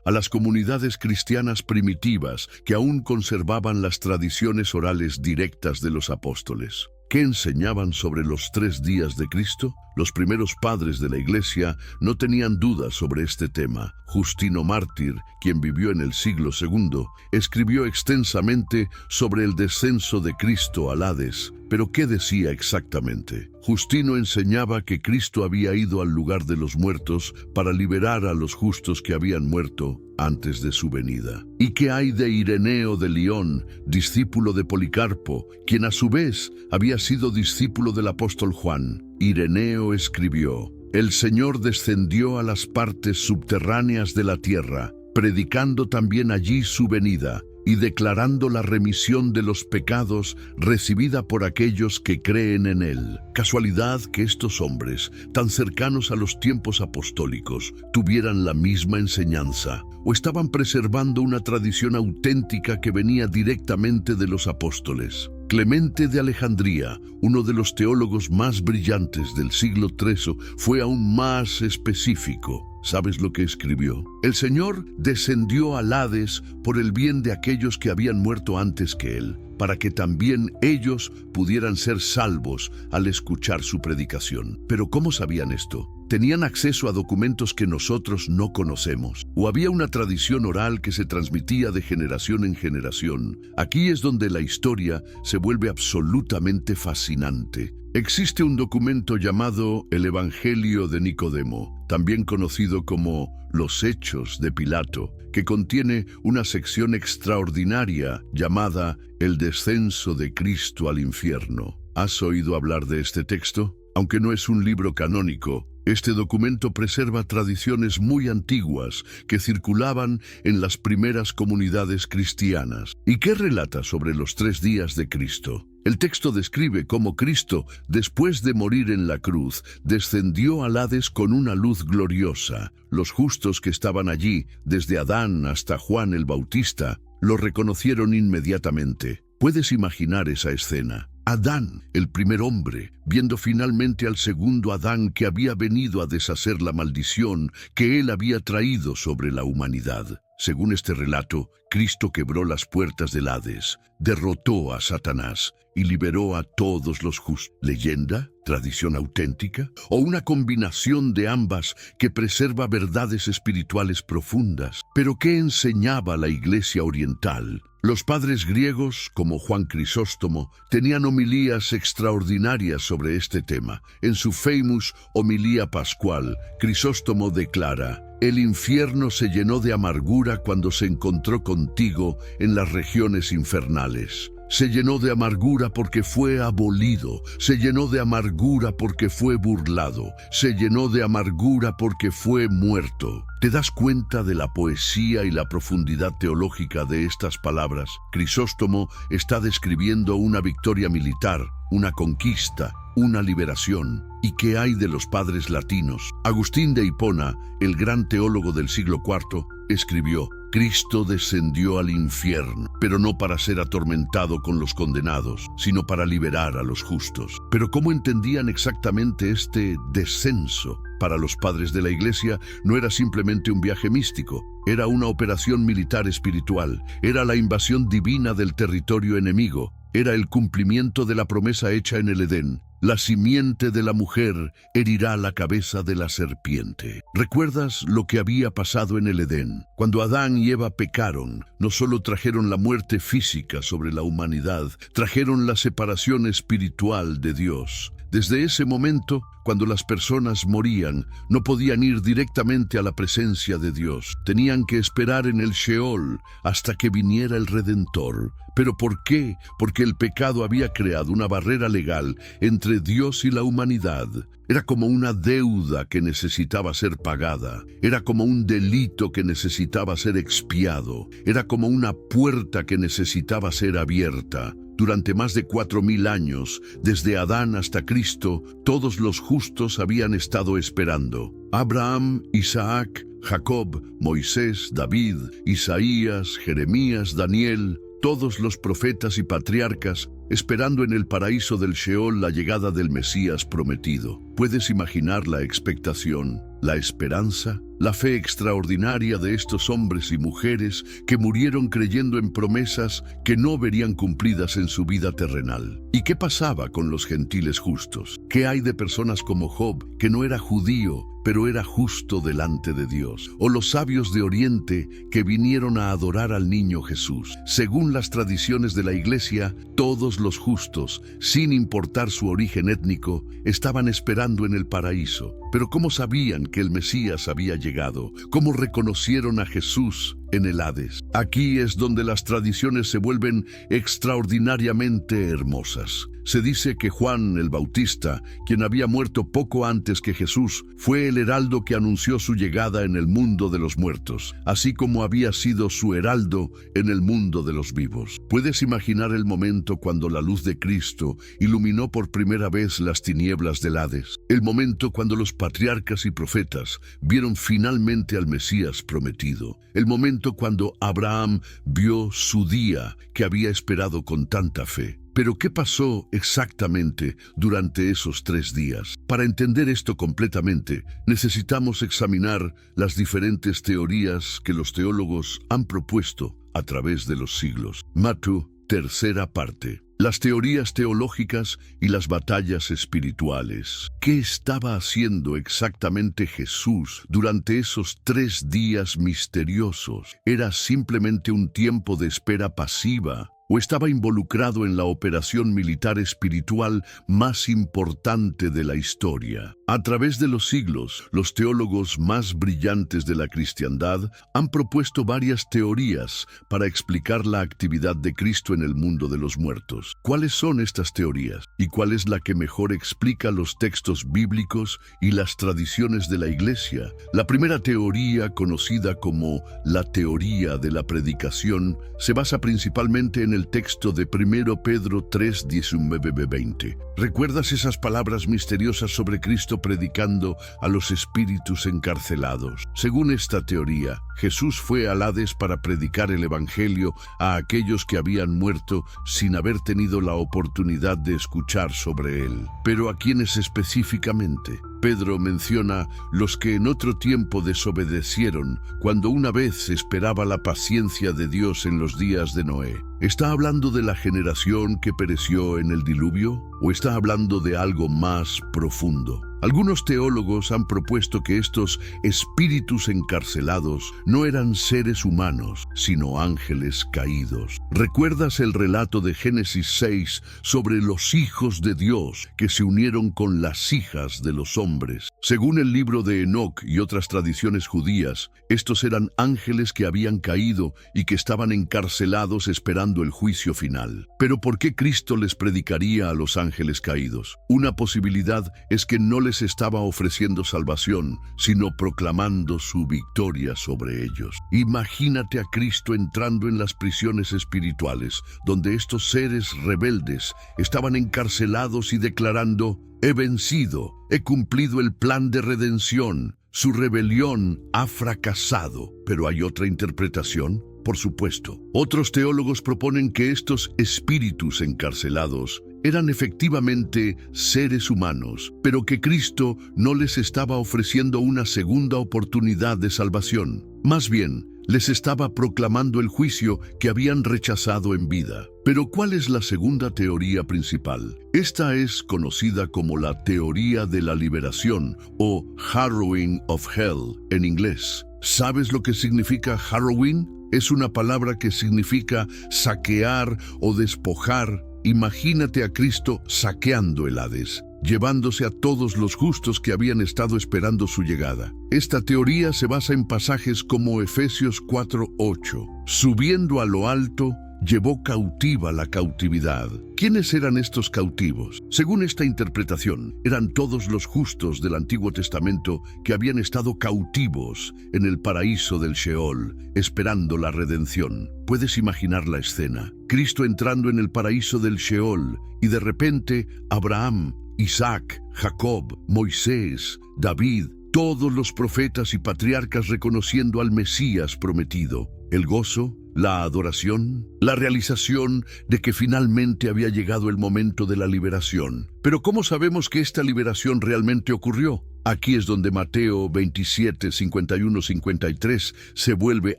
a las comunidades cristianas primitivas que aún conservaban las tradiciones orales directas de los apóstoles. ¿Qué enseñaban sobre los 3 días de Cristo? Los primeros padres de la Iglesia no tenían dudas sobre este tema. Justino Mártir, quien vivió en el siglo II, escribió extensamente sobre el descenso de Cristo al Hades. ¿Pero qué decía exactamente? Justino enseñaba que Cristo había ido al lugar de los muertos para liberar a los justos que habían muerto antes de su venida. ¿Y qué hay de Ireneo de Lión, discípulo de Policarpo, quien a su vez había sido discípulo del apóstol Juan? Ireneo escribió: «El Señor descendió a las partes subterráneas de la tierra, predicando también allí su venida y declarando la remisión de los pecados recibida por aquellos que creen en él». ¿Casualidad que estos hombres, tan cercanos a los tiempos apostólicos, tuvieran la misma enseñanza? ¿O estaban preservando una tradición auténtica que venía directamente de los apóstoles? Clemente de Alejandría, uno de los teólogos más brillantes del siglo III, fue aún más específico. ¿Sabes lo que escribió? El Señor descendió al Hades por el bien de aquellos que habían muerto antes que Él, para que también ellos pudieran ser salvos al escuchar su predicación. ¿Pero cómo sabían esto? ¿Tenían acceso a documentos que nosotros no conocemos? ¿O había una tradición oral que se transmitía de generación en generación? Aquí es donde la historia se vuelve absolutamente fascinante. Existe un documento llamado el Evangelio de Nicodemo, también conocido como Los Hechos de Pilato, que contiene una sección extraordinaria llamada El descenso de Cristo al infierno. ¿Has oído hablar de este texto? Aunque no es un libro canónico, este documento preserva tradiciones muy antiguas que circulaban en las primeras comunidades cristianas. ¿Y qué relata sobre los 3 días de Cristo? El texto describe cómo Cristo, después de morir en la cruz, descendió al Hades con una luz gloriosa. Los justos que estaban allí, desde Adán hasta Juan el Bautista, lo reconocieron inmediatamente. ¿Puedes imaginar esa escena? Adán, el primer hombre, viendo finalmente al segundo Adán que había venido a deshacer la maldición que él había traído sobre la humanidad. Según este relato, Cristo quebró las puertas del Hades, derrotó a Satanás y liberó a todos los justos. ¿Leyenda? ¿Tradición auténtica? ¿O una combinación de ambas que preserva verdades espirituales profundas? ¿Pero qué enseñaba la Iglesia oriental? Los padres griegos, como Juan Crisóstomo, tenían homilías extraordinarias sobre este tema. En su famous homilía pascual, Crisóstomo declara: «El infierno se llenó de amargura cuando se encontró contigo en las regiones infernales. Se llenó de amargura porque fue abolido, se llenó de amargura porque fue burlado, se llenó de amargura porque fue muerto». ¿Te das cuenta de la poesía y la profundidad teológica de estas palabras? Crisóstomo está describiendo una victoria militar, una conquista, una liberación. ¿Y qué hay de los padres latinos? Agustín de Hipona, el gran teólogo del siglo IV, escribió: «Cristo descendió al infierno, pero no para ser atormentado con los condenados, sino para liberar a los justos». Pero ¿cómo entendían exactamente este descenso? Para los padres de la Iglesia no era simplemente un viaje místico, era una operación militar espiritual, era la invasión divina del territorio enemigo, era el cumplimiento de la promesa hecha en el Edén. la simiente de la mujer herirá la cabeza de la serpiente. ¿Recuerdas lo que había pasado en el Edén? Cuando Adán y Eva pecaron, no solo trajeron la muerte física sobre la humanidad, trajeron la separación espiritual de Dios. Desde ese momento, cuando las personas morían, no podían ir directamente a la presencia de Dios. Tenían que esperar en el Sheol hasta que viniera el Redentor. ¿Pero por qué? Porque el pecado había creado una barrera legal entre Dios y la humanidad. Era como una deuda que necesitaba ser pagada. Era como un delito que necesitaba ser expiado. Era como una puerta que necesitaba ser abierta. Durante más de 4000 años, desde Adán hasta Cristo, todos los justos habían estado esperando. Abraham, Isaac, Jacob, Moisés, David, Isaías, Jeremías, Daniel, todos los profetas y patriarcas, esperando en el paraíso del Sheol la llegada del Mesías prometido. ¿Puedes imaginar la expectación, la esperanza, la fe extraordinaria de estos hombres y mujeres que murieron creyendo en promesas que no verían cumplidas en su vida terrenal? ¿Y qué pasaba con los gentiles justos? ¿Qué hay de personas como Job, que no era judío, pero era justo delante de Dios? O los sabios de Oriente que vinieron a adorar al niño Jesús. Según las tradiciones de la Iglesia, todos los justos, sin importar su origen étnico, estaban esperando en el paraíso. Pero ¿cómo sabían que el Mesías había llegado? ¿Cómo reconocieron a Jesús en el Hades? Aquí es donde las tradiciones se vuelven extraordinariamente hermosas. Se dice que Juan el Bautista, quien había muerto poco antes que Jesús, fue el heraldo que anunció su llegada en el mundo de los muertos, así como había sido su heraldo en el mundo de los vivos. ¿Puedes imaginar el momento cuando la luz de Cristo iluminó por primera vez las tinieblas del Hades? El momento cuando los patriarcas y profetas vieron finalmente al Mesías prometido. El momento cuando Abraham vio su día que había esperado con tanta fe. Pero ¿qué pasó exactamente durante esos 3 días? Para entender esto completamente, necesitamos examinar las diferentes teorías que los teólogos han propuesto a través de los siglos. Matthew, tercera parte. Las teorías teológicas y las batallas espirituales. ¿Qué estaba haciendo exactamente Jesús durante esos 3 días misteriosos? ¿Era simplemente un tiempo de espera pasiva? ¿O estaba involucrado en la operación militar espiritual más importante de la historia? A través de los siglos, los teólogos más brillantes de la cristiandad han propuesto varias teorías para explicar la actividad de Cristo en el mundo de los muertos. ¿Cuáles son estas teorías? ¿Y cuál es la que mejor explica los textos bíblicos y las tradiciones de la Iglesia? La primera teoría, conocida como la teoría de la predicación, se basa principalmente en el texto de 1 Pedro 3, 19-20. ¿Recuerdas esas palabras misteriosas sobre Cristo predicando a los espíritus encarcelados? Según esta teoría, Jesús fue al Hades para predicar el Evangelio a aquellos que habían muerto sin haber tenido la oportunidad de escuchar sobre él. ¿Pero a quiénes específicamente? Pedro menciona los que en otro tiempo desobedecieron, cuando una vez esperaba la paciencia de Dios en los días de Noé. ¿Está hablando de la generación que pereció en el diluvio? ¿O está hablando de algo más profundo? Algunos teólogos han propuesto que estos espíritus encarcelados no eran seres humanos, sino ángeles caídos. ¿Recuerdas el relato de Génesis 6 sobre los hijos de Dios que se unieron con las hijas de los hombres? Según el libro de Enoc y otras tradiciones judías, estos eran ángeles que habían caído y que estaban encarcelados esperando el juicio final. ¿Pero por qué Cristo les predicaría a los ángeles caídos? Una posibilidad es que no les estaba ofreciendo salvación, sino proclamando su victoria sobre ellos. Imagínate a Cristo entrando en las prisiones espirituales, donde estos seres rebeldes estaban encarcelados y declarando: «He vencido, he cumplido el plan de redención, su rebelión ha fracasado». ¿Pero hay otra interpretación? Por supuesto. Otros teólogos proponen que estos espíritus encarcelados eran efectivamente seres humanos, pero que Cristo no les estaba ofreciendo una segunda oportunidad de salvación. Más bien, les estaba proclamando el juicio que habían rechazado en vida. Pero ¿cuál es la segunda teoría principal? Esta es conocida como la teoría de la liberación o Harrowing of Hell en inglés. ¿Sabes lo que significa harrowing? Es una palabra que significa saquear o despojar. Imagínate a Cristo saqueando el Hades, llevándose a todos los justos que habían estado esperando su llegada. Esta teoría se basa en pasajes como Efesios 4:8. Subiendo a lo alto, llevó cautiva la cautividad. ¿Quiénes eran estos cautivos? Según esta interpretación, eran todos los justos del Antiguo Testamento que habían estado cautivos en el paraíso del Sheol, esperando la redención. ¿Puedes imaginar la escena? Cristo entrando en el paraíso del Sheol y de repente Abraham, Isaac, Jacob, Moisés, David, todos los profetas y patriarcas reconociendo al Mesías prometido. El gozo, la adoración, la realización de que finalmente había llegado el momento de la liberación. Pero ¿cómo sabemos que esta liberación realmente ocurrió? Aquí es donde Mateo 27, 51, 53 se vuelve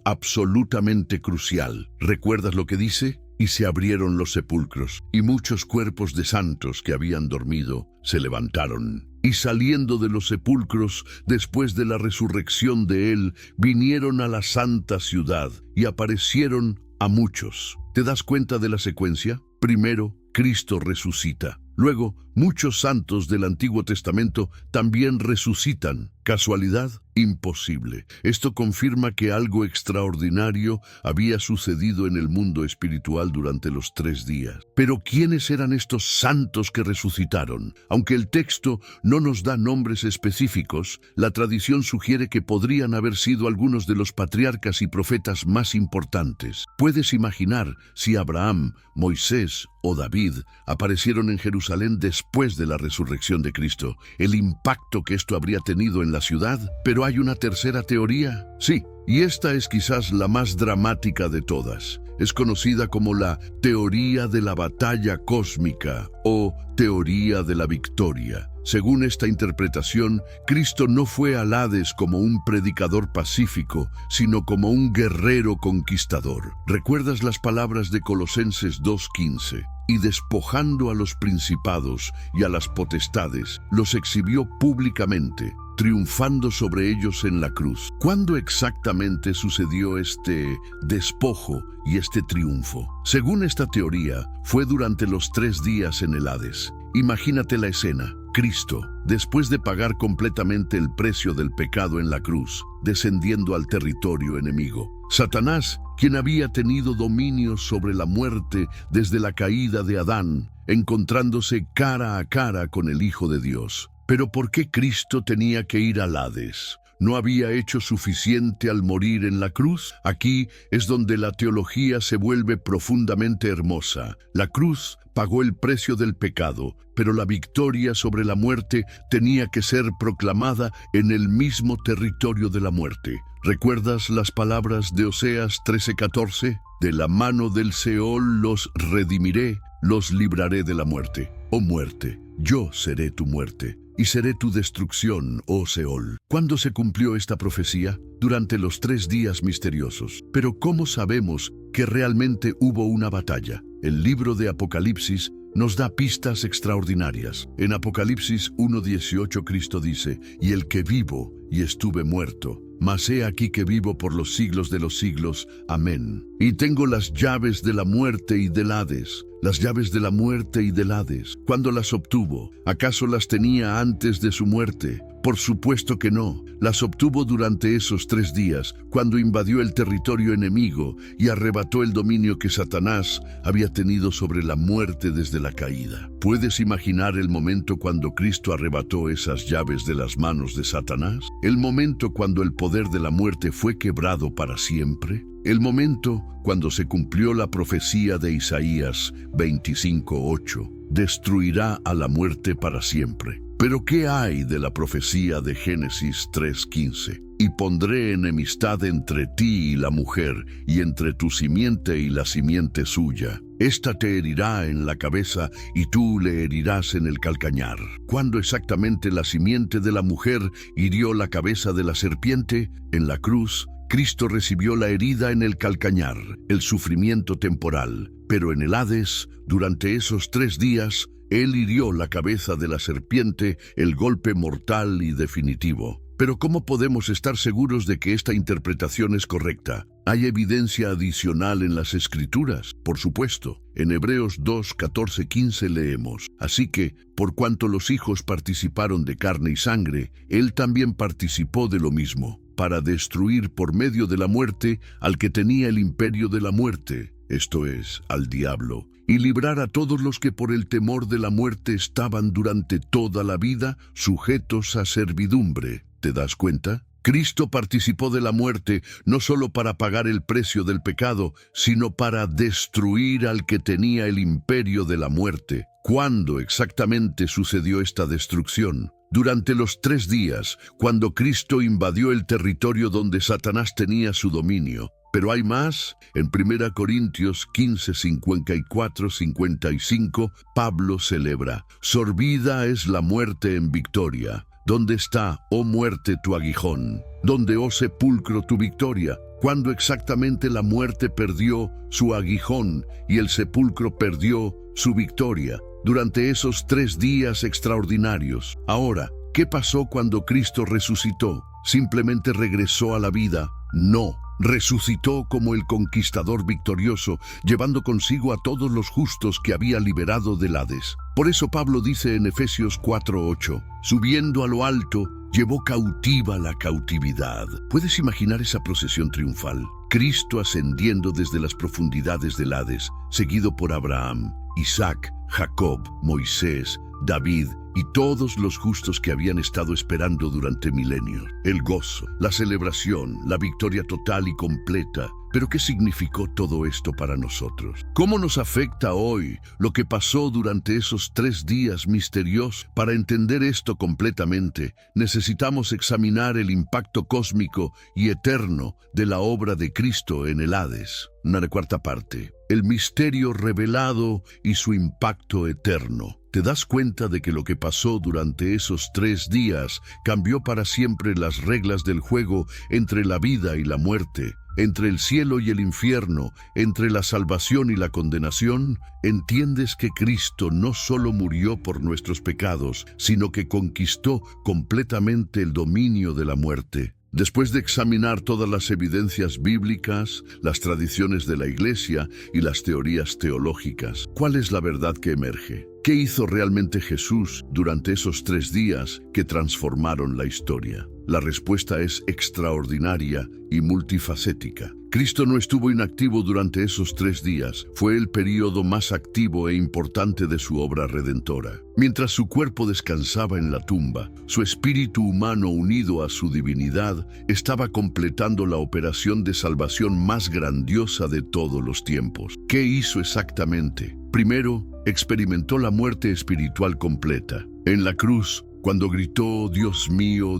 absolutamente crucial. ¿Recuerdas lo que dice? Y se abrieron los sepulcros, y muchos cuerpos de santos que habían dormido se levantaron. Y saliendo de los sepulcros, después de la resurrección de él, vinieron a la santa ciudad y aparecieron a muchos. ¿Te das cuenta de la secuencia? Primero, Cristo resucita. Luego, muchos santos del Antiguo Testamento también resucitan. ¿Casualidad? Imposible. Esto confirma que algo extraordinario había sucedido en el mundo espiritual durante los 3 días. Pero ¿quiénes eran estos santos que resucitaron? Aunque el texto no nos da nombres específicos, la tradición sugiere que podrían haber sido algunos de los patriarcas y profetas más importantes. ¿Puedes imaginar si Abraham, Moisés o David aparecieron en Jerusalén después de la resurrección de Cristo? ¿El impacto que esto habría tenido en la ciudad? Pero hay una tercera teoría. Sí, y esta es quizás la más dramática de todas. Es conocida como la teoría de la batalla cósmica o teoría de la victoria. Según esta interpretación, Cristo no fue al Hades como un predicador pacífico, sino como un guerrero conquistador. ¿Recuerdas las palabras de Colosenses 2:15? Y despojando a los principados y a las potestades, los exhibió públicamente, triunfando sobre ellos en la cruz. ¿Cuándo exactamente sucedió este despojo y este triunfo? Según esta teoría, fue durante los 3 días en el Hades. Imagínate la escena. Cristo, después de pagar completamente el precio del pecado en la cruz, descendiendo al territorio enemigo. Satanás, quien había tenido dominio sobre la muerte desde la caída de Adán, encontrándose cara a cara con el Hijo de Dios. Pero ¿por qué Cristo tenía que ir al Hades? ¿No había hecho suficiente al morir en la cruz? Aquí es donde la teología se vuelve profundamente hermosa. La cruz pagó el precio del pecado, pero la victoria sobre la muerte tenía que ser proclamada en el mismo territorio de la muerte. ¿Recuerdas las palabras de Oseas 13:14? De la mano del Seol los redimiré, los libraré de la muerte. Oh muerte, yo seré tu muerte, y seré tu destrucción, oh Seol. ¿Cuándo se cumplió esta profecía? Durante los 3 días misteriosos. Pero ¿cómo sabemos que realmente hubo una batalla? El libro de Apocalipsis nos da pistas extraordinarias. En Apocalipsis 1:18 Cristo dice, y el que vivo y estuve muerto, mas he aquí que vivo por los siglos de los siglos. Amén. Y tengo las llaves de la muerte y del Hades. Las llaves de la muerte y del Hades. ¿Cuándo las obtuvo? ¿Acaso las tenía antes de su muerte? Por supuesto que no. Las obtuvo durante esos 3 días, cuando invadió el territorio enemigo y arrebató el dominio que Satanás había tenido sobre la muerte desde la caída. ¿Puedes imaginar el momento cuando Cristo arrebató esas llaves de las manos de Satanás? ¿El momento cuando el poder de la muerte fue quebrado para siempre? El momento cuando se cumplió la profecía de Isaías 25:8, destruirá a la muerte para siempre. Pero ¿qué hay de la profecía de Génesis 3:15? Y pondré enemistad entre ti y la mujer, y entre tu simiente y la simiente suya. Esta te herirá en la cabeza, y tú le herirás en el calcañar. ¿Cuándo exactamente la simiente de la mujer hirió la cabeza de la serpiente? En la cruz. Cristo recibió la herida en el calcañar, el sufrimiento temporal, pero en el Hades, durante esos 3 días, Él hirió la cabeza de la serpiente, el golpe mortal y definitivo. Pero ¿cómo podemos estar seguros de que esta interpretación es correcta? ¿Hay evidencia adicional en las Escrituras? Por supuesto. En Hebreos 2, 14, 15 leemos: Así que, por cuanto los hijos participaron de carne y sangre, Él también participó de lo mismo, para destruir por medio de la muerte al que tenía el imperio de la muerte, esto es, al diablo, y librar a todos los que por el temor de la muerte estaban durante toda la vida sujetos a servidumbre. ¿Te das cuenta? Cristo participó de la muerte no solo para pagar el precio del pecado, sino para destruir al que tenía el imperio de la muerte. ¿Cuándo exactamente sucedió esta destrucción? Durante los 3 días, cuando Cristo invadió el territorio donde Satanás tenía su dominio. Pero hay más. En 1 Corintios 15, 54-55, Pablo celebra: Sorbida es la muerte en victoria. ¿Dónde está, oh muerte, tu aguijón? ¿Dónde, oh sepulcro, tu victoria? ¿Cuándo exactamente la muerte perdió su aguijón y el sepulcro perdió su victoria? Durante esos 3 días extraordinarios. Ahora, ¿qué pasó cuando Cristo resucitó? ¿Simplemente regresó a la vida? No. Resucitó como el conquistador victorioso, llevando consigo a todos los justos que había liberado del Hades. Por eso Pablo dice en Efesios 4:8, subiendo a lo alto, llevó cautiva la cautividad. ¿Puedes imaginar esa procesión triunfal? Cristo ascendiendo desde las profundidades del Hades, seguido por Abraham, Isaac, Jacob, Moisés, David y todos los justos que habían estado esperando durante milenios. El gozo, la celebración, la victoria total y completa. ¿Pero qué significó todo esto para nosotros? ¿Cómo nos afecta hoy lo que pasó durante esos 3 días misteriosos? Para entender esto completamente, necesitamos examinar el impacto cósmico y eterno de la obra de Cristo en el Hades. Una 4ª parte. El misterio revelado y su impacto eterno. ¿Te das cuenta de que lo que pasó durante esos 3 días cambió para siempre las reglas del juego entre la vida y la muerte? Entre el cielo y el infierno, entre la salvación y la condenación? ¿Entiendes que Cristo no solo murió por nuestros pecados, sino que conquistó completamente el dominio de la muerte? Después de examinar todas las evidencias bíblicas, las tradiciones de la Iglesia y las teorías teológicas, ¿cuál es la verdad que emerge? ¿Qué hizo realmente Jesús durante esos 3 días que transformaron la historia? La respuesta es extraordinaria y multifacética. Cristo no estuvo inactivo durante esos 3 días. Fue el período más activo e importante de su obra redentora. Mientras su cuerpo descansaba en la tumba, su espíritu humano unido a su divinidad estaba completando la operación de salvación más grandiosa de todos los tiempos. ¿Qué hizo exactamente? Primero, experimentó la muerte espiritual completa. En la cruz, cuando gritó: Dios mío,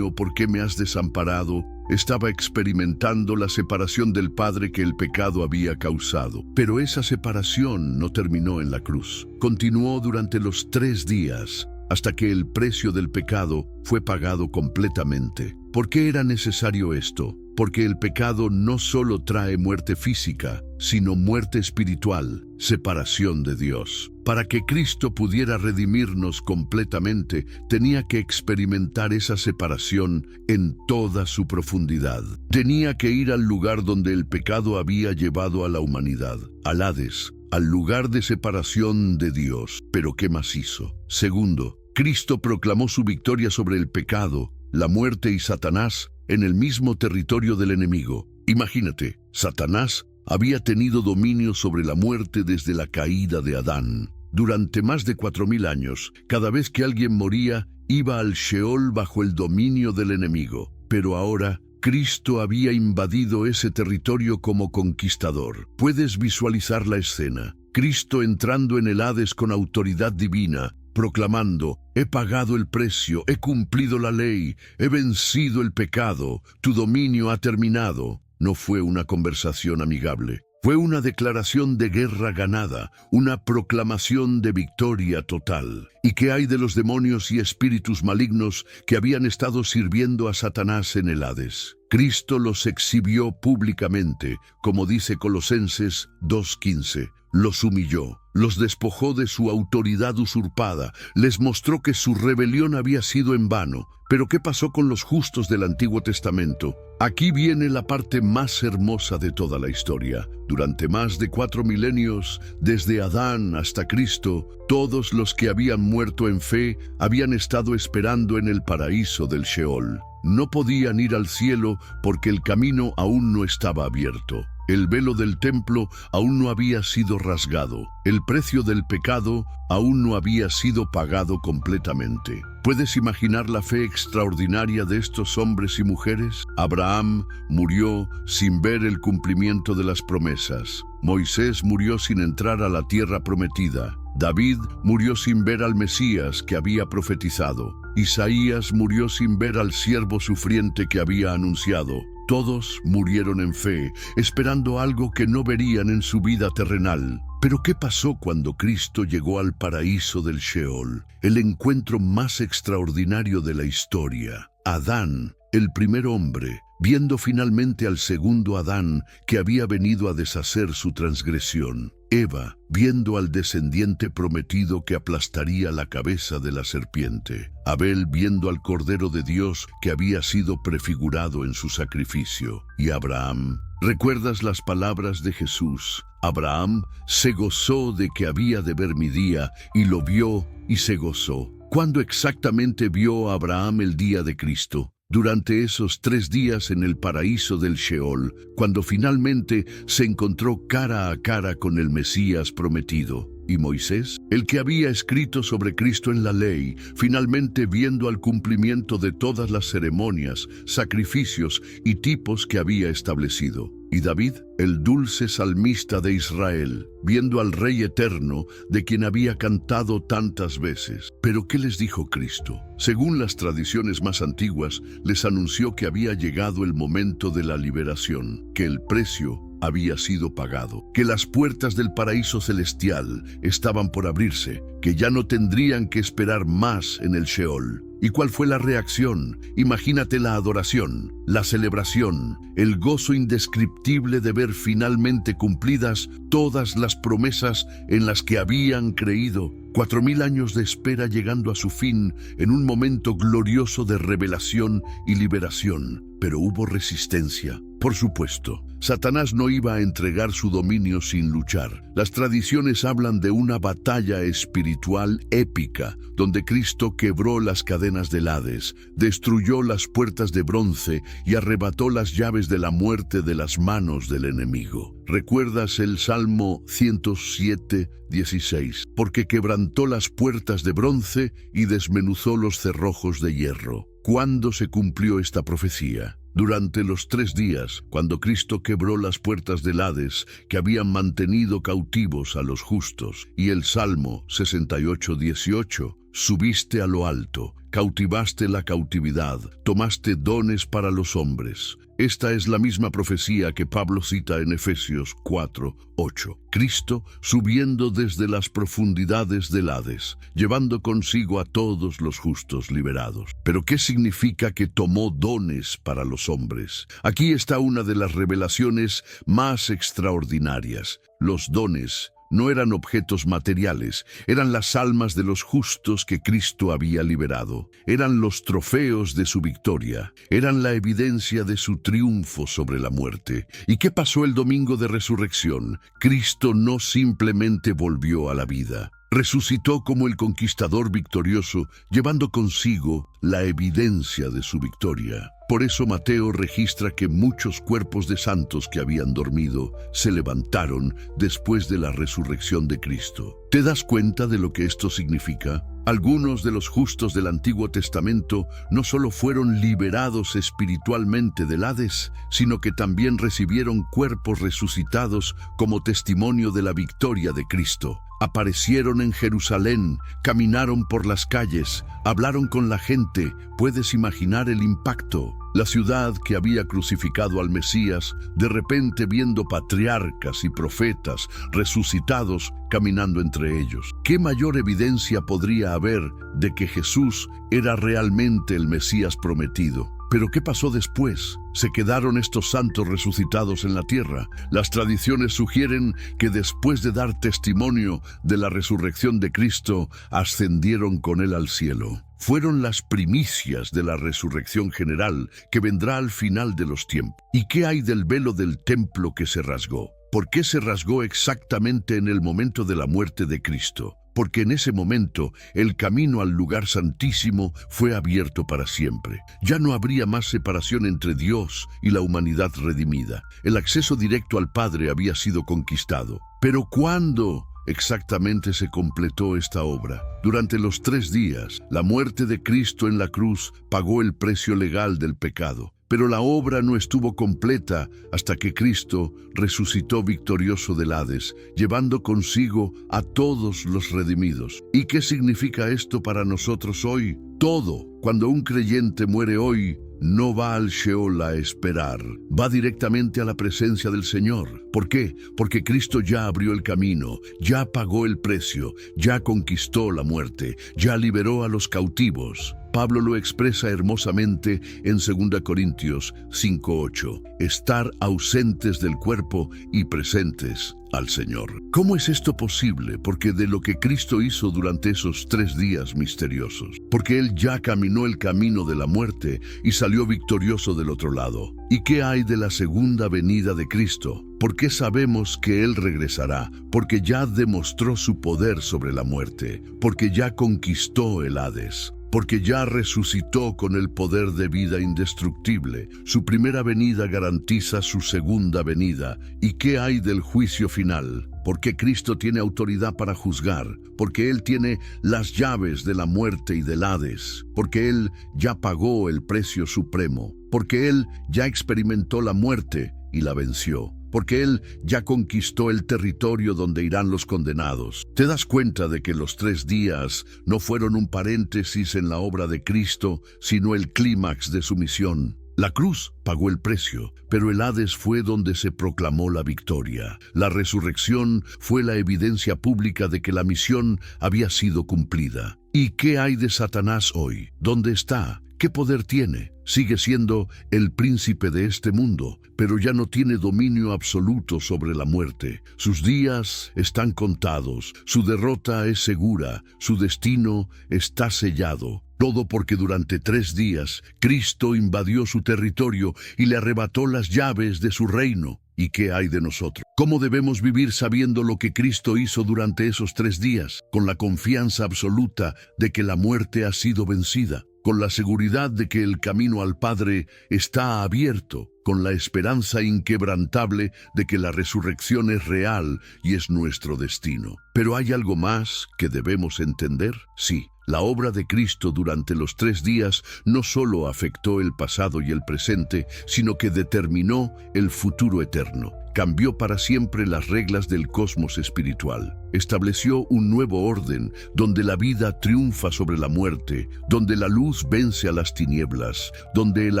¿por qué me has desamparado?, estaba experimentando la separación del Padre que el pecado había causado. Pero esa separación no terminó en la cruz. Continuó durante los 3 días, hasta que el precio del pecado fue pagado completamente. ¿Por qué era necesario esto? Porque el pecado no solo trae muerte física, sino muerte espiritual, separación de Dios. Para que Cristo pudiera redimirnos completamente, tenía que experimentar esa separación en toda su profundidad. Tenía que ir al lugar donde el pecado había llevado a la humanidad, al Hades, al lugar de separación de Dios. ¿Pero qué más hizo? Segundo, Cristo proclamó su victoria sobre el pecado, la muerte y Satanás en el mismo territorio del enemigo. Imagínate, Satanás había tenido dominio sobre la muerte desde la caída de Adán. Durante más de 4000 años, cada vez que alguien moría, iba al Sheol bajo el dominio del enemigo. Pero ahora, Cristo había invadido ese territorio como conquistador. Puedes visualizar la escena. Cristo entrando en el Hades con autoridad divina, proclamando: he pagado el precio, he cumplido la ley, he vencido el pecado, tu dominio ha terminado. No fue una conversación amigable, Fue una declaración de guerra ganada, una proclamación de victoria total. ¿Y qué hay de los demonios y espíritus malignos que habían estado sirviendo a Satanás en el Hades? Cristo los exhibió públicamente, como dice Colosenses 2:15. Los humilló, los despojó de su autoridad usurpada, les mostró que su rebelión había sido en vano. Pero ¿qué pasó con los justos del Antiguo Testamento? Aquí viene la parte más hermosa de toda la historia. Durante más de 4 milenios, desde Adán hasta Cristo, todos los que habían muerto en fe habían estado esperando en el paraíso del Sheol. No podían ir al cielo porque el camino aún no estaba abierto. El velo del templo aún no había sido rasgado. El precio del pecado aún no había sido pagado completamente. ¿Puedes imaginar la fe extraordinaria de estos hombres y mujeres? Abraham murió sin ver el cumplimiento de las promesas. Moisés murió sin entrar a la tierra prometida. David murió sin ver al Mesías que había profetizado. Isaías murió sin ver al siervo sufriente que había anunciado. Todos murieron en fe, esperando algo que no verían en su vida terrenal. Pero ¿qué pasó cuando Cristo llegó al paraíso del Sheol? El encuentro más extraordinario de la historia. Adán, el primer hombre, viendo finalmente al segundo Adán que había venido a deshacer su transgresión. Eva, viendo al descendiente prometido que aplastaría la cabeza de la serpiente. Abel, viendo al Cordero de Dios que había sido prefigurado en su sacrificio. Y Abraham, ¿recuerdas las palabras de Jesús? Abraham se gozó de que había de ver mi día, y lo vio y se gozó. ¿Cuándo exactamente vio Abraham el día de Cristo? Durante esos 3 días en el paraíso del Sheol, cuando finalmente se encontró cara a cara con el Mesías prometido. Y Moisés, el que había escrito sobre Cristo en la ley, finalmente viendo al cumplimiento de todas las ceremonias, sacrificios y tipos que había establecido. Y David, el dulce salmista de Israel, viendo al Rey eterno, de quien había cantado tantas veces. ¿Pero qué les dijo Cristo? Según las tradiciones más antiguas, les anunció que había llegado el momento de la liberación, que el precio había sido pagado, que las puertas del paraíso celestial estaban por abrirse, que ya no tendrían que esperar más en el Sheol. ¿Y cuál fue la reacción? Imagínate la adoración, la celebración, el gozo indescriptible de ver finalmente cumplidas todas las promesas en las que habían creído. 4000 años de espera llegando a su fin en un momento glorioso de revelación y liberación. Pero hubo resistencia. Por supuesto, Satanás no iba a entregar su dominio sin luchar. Las tradiciones hablan de una batalla espiritual épica, donde Cristo quebró las cadenas del Hades, destruyó las puertas de bronce y arrebató las llaves de la muerte de las manos del enemigo. ¿Recuerdas el Salmo 107:16? Porque quebrantó las puertas de bronce y desmenuzó los cerrojos de hierro. ¿Cuándo se cumplió esta profecía? Durante los 3 días, cuando Cristo quebró las puertas del Hades que habían mantenido cautivos a los justos. Y el Salmo 68:18, subiste a lo alto, cautivaste la cautividad, tomaste dones para los hombres. Esta es la misma profecía que Pablo cita en Efesios 4:8. Cristo subiendo desde las profundidades del Hades, llevando consigo a todos los justos liberados. ¿Pero qué significa que tomó dones para los hombres? Aquí está una de las revelaciones más extraordinarias. Los dones no eran objetos materiales, eran las almas de los justos que Cristo había liberado. Eran los trofeos de su victoria, eran la evidencia de su triunfo sobre la muerte. ¿Y qué pasó el domingo de resurrección? Cristo no simplemente volvió a la vida. Resucitó como el conquistador victorioso, llevando consigo la evidencia de su victoria. Por eso Mateo registra que muchos cuerpos de santos que habían dormido se levantaron después de la resurrección de Cristo. ¿Te das cuenta de lo que esto significa? Algunos de los justos del Antiguo Testamento no solo fueron liberados espiritualmente del Hades, sino que también recibieron cuerpos resucitados como testimonio de la victoria de Cristo. Aparecieron en Jerusalén, caminaron por las calles, hablaron con la gente. ¿Puedes imaginar el impacto? La ciudad que había crucificado al Mesías, de repente viendo patriarcas y profetas resucitados caminando entre ellos. ¿Qué mayor evidencia podría haber de que Jesús era realmente el Mesías prometido? Pero ¿qué pasó después? ¿Se quedaron estos santos resucitados en la tierra? Las tradiciones sugieren que después de dar testimonio de la resurrección de Cristo, ascendieron con él al cielo. Fueron las primicias de la resurrección general que vendrá al final de los tiempos. ¿Y qué hay del velo del templo que se rasgó? ¿Por qué se rasgó exactamente en el momento de la muerte de Cristo? Porque en ese momento el camino al lugar santísimo fue abierto para siempre. Ya no habría más separación entre Dios y la humanidad redimida. El acceso directo al Padre había sido conquistado. ¿Pero cuándo exactamente se completó esta obra? Durante los 3 días, la muerte de Cristo en la cruz pagó el precio legal del pecado. Pero la obra no estuvo completa hasta que Cristo resucitó victorioso del Hades, llevando consigo a todos los redimidos. ¿Y qué significa esto para nosotros hoy? Todo. Cuando un creyente muere hoy, no va al Sheol a esperar, va directamente a la presencia del Señor. ¿Por qué? Porque Cristo ya abrió el camino, ya pagó el precio, ya conquistó la muerte, ya liberó a los cautivos. Pablo lo expresa hermosamente en 2 Corintios 5:8, estar ausentes del cuerpo y presentes al Señor. ¿Cómo es esto posible? Porque de lo que Cristo hizo durante esos 3 días misteriosos, porque Él ya caminó el camino de la muerte y salió victorioso del otro lado. ¿Y qué hay de la segunda venida de Cristo? ¿Por qué sabemos que Él regresará? Porque ya demostró su poder sobre la muerte, porque ya conquistó el Hades, porque ya resucitó con el poder de vida indestructible. Su primera venida garantiza su segunda venida. ¿Y qué hay del juicio final? Porque Cristo tiene autoridad para juzgar, porque Él tiene las llaves de la muerte y del Hades, porque Él ya pagó el precio supremo, porque Él ya experimentó la muerte y la venció, porque Él ya conquistó el territorio donde irán los condenados. ¿Te das cuenta de que los 3 días no fueron un paréntesis en la obra de Cristo, sino el clímax de su misión? La cruz pagó el precio, pero el Hades fue donde se proclamó la victoria. La resurrección fue la evidencia pública de que la misión había sido cumplida. ¿Y qué hay de Satanás hoy? ¿Dónde está? ¿Qué poder tiene? Sigue siendo el príncipe de este mundo, pero ya no tiene dominio absoluto sobre la muerte. Sus días están contados, su derrota es segura, su destino está sellado. Todo porque durante 3 días Cristo invadió su territorio y le arrebató las llaves de su reino. ¿Y qué hay de nosotros? ¿Cómo debemos vivir sabiendo lo que Cristo hizo durante esos 3 días? Con la confianza absoluta de que la muerte ha sido vencida, con la seguridad de que el camino al Padre está abierto, con la esperanza inquebrantable de que la resurrección es real y es nuestro destino. ¿Pero hay algo más que debemos entender? Sí. La obra de Cristo durante los 3 días no solo afectó el pasado y el presente, sino que determinó el futuro eterno. Cambió para siempre las reglas del cosmos espiritual. Estableció un nuevo orden donde la vida triunfa sobre la muerte, donde la luz vence a las tinieblas, donde el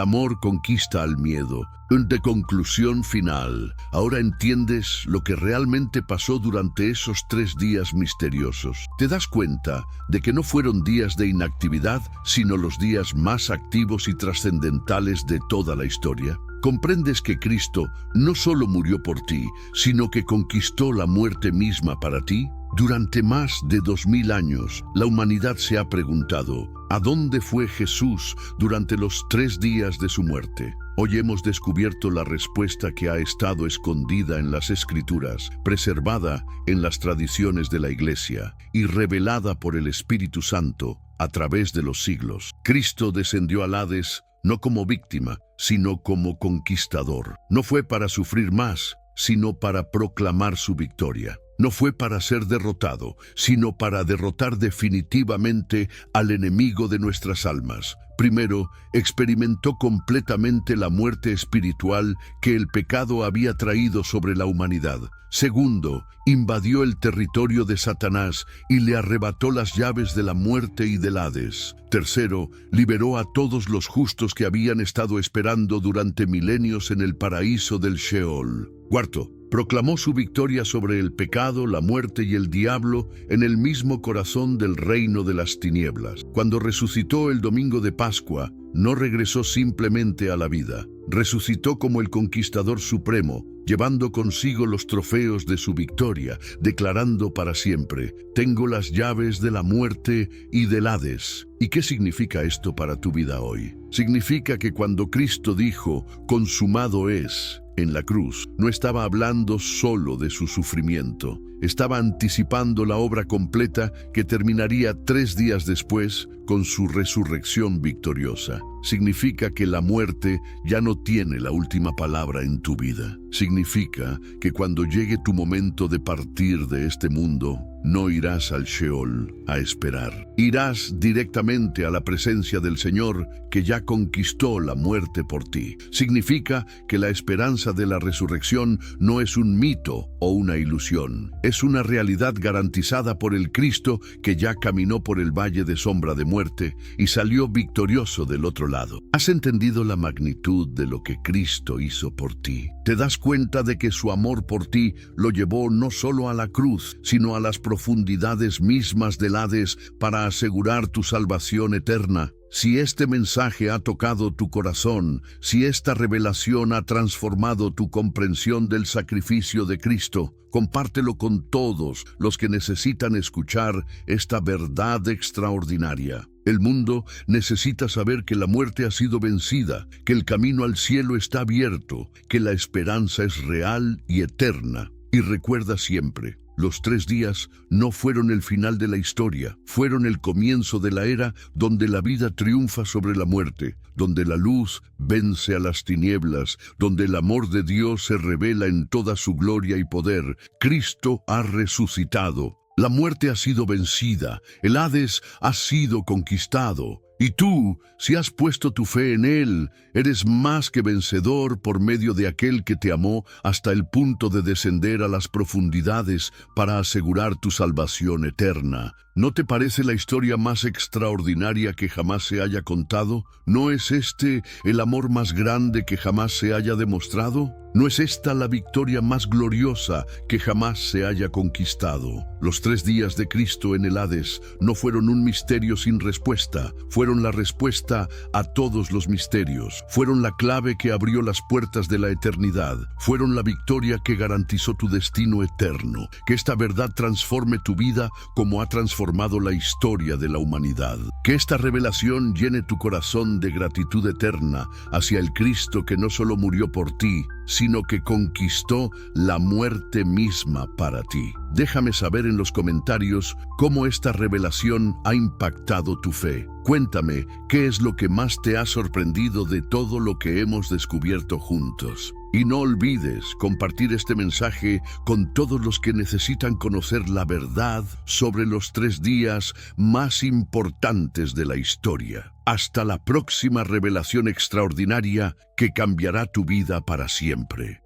amor conquista al miedo. De conclusión final, ahora entiendes lo que realmente pasó durante esos 3 días misteriosos. ¿Te das cuenta de que no fueron días de inactividad, sino los días más activos y trascendentales de toda la historia? ¿Comprendes que Cristo no solo murió por ti, sino que conquistó la muerte misma para ti? Durante más de 2000 años, la humanidad se ha preguntado, ¿a dónde fue Jesús durante los 3 días de su muerte? Hoy hemos descubierto la respuesta que ha estado escondida en las Escrituras, preservada en las tradiciones de la Iglesia y revelada por el Espíritu Santo a través de los siglos. Cristo descendió al Hades no como víctima, sino como conquistador. No fue para sufrir más, sino para proclamar su victoria. No fue para ser derrotado, sino para derrotar definitivamente al enemigo de nuestras almas. Primero, experimentó completamente la muerte espiritual que el pecado había traído sobre la humanidad. Segundo, invadió el territorio de Satanás y le arrebató las llaves de la muerte y del Hades. Tercero, liberó a todos los justos que habían estado esperando durante milenios en el paraíso del Sheol. Cuarto, proclamó su victoria sobre el pecado, la muerte y el diablo en el mismo corazón del reino de las tinieblas. Cuando resucitó el domingo de Pascua, no regresó simplemente a la vida. Resucitó como el conquistador supremo, llevando consigo los trofeos de su victoria, declarando para siempre: tengo las llaves de la muerte y del Hades. ¿Y qué significa esto para tu vida hoy? Significa que cuando Cristo dijo, consumado es, en la cruz, no estaba hablando solo de su sufrimiento. Estaba anticipando la obra completa que terminaría 3 días después con su resurrección victoriosa. Significa que la muerte ya no tiene la última palabra en tu vida. Significa que cuando llegue tu momento de partir de este mundo, no irás al Sheol a esperar. Irás directamente a la presencia del Señor, que ya conquistó la muerte por ti. Significa que la esperanza de la resurrección no es un mito o una ilusión. Es una realidad garantizada por el Cristo que ya caminó por el valle de sombra de muerte y salió victorioso del otro lado. ¿Has entendido la magnitud de lo que Cristo hizo por ti? ¿Te das cuenta de que su amor por ti lo llevó no solo a la cruz, sino a las profundidades mismas del Hades para asegurar tu salvación eterna? Si este mensaje ha tocado tu corazón, si esta revelación ha transformado tu comprensión del sacrificio de Cristo, compártelo con todos los que necesitan escuchar esta verdad extraordinaria. El mundo necesita saber que la muerte ha sido vencida, que el camino al cielo está abierto, que la esperanza es real y eterna. Y recuerda siempre: los 3 días no fueron el final de la historia, fueron el comienzo de la era donde la vida triunfa sobre la muerte, donde la luz vence a las tinieblas, donde el amor de Dios se revela en toda su gloria y poder. Cristo ha resucitado. La muerte ha sido vencida, el Hades ha sido conquistado. Y tú, si has puesto tu fe en Él, eres más que vencedor por medio de aquel que te amó hasta el punto de descender a las profundidades para asegurar tu salvación eterna. ¿No te parece la historia más extraordinaria que jamás se haya contado? ¿No es este el amor más grande que jamás se haya demostrado? ¿No es esta la victoria más gloriosa que jamás se haya conquistado? Los 3 días de Cristo en el Hades no fueron un misterio sin respuesta, fueron la respuesta a todos los misterios, fueron la clave que abrió las puertas de la eternidad, fueron la victoria que garantizó tu destino eterno. Que esta verdad transforme tu vida como ha transformado la historia de la humanidad. Que esta revelación llene tu corazón de gratitud eterna hacia el Cristo que no solo murió por ti, sino que conquistó la muerte misma para ti. Déjame saber en los comentarios cómo esta revelación ha impactado tu fe. Cuéntame qué es lo que más te ha sorprendido de todo lo que hemos descubierto juntos. Y no olvides compartir este mensaje con todos los que necesitan conocer la verdad sobre los 3 días más importantes de la historia. Hasta la próxima revelación extraordinaria que cambiará tu vida para siempre.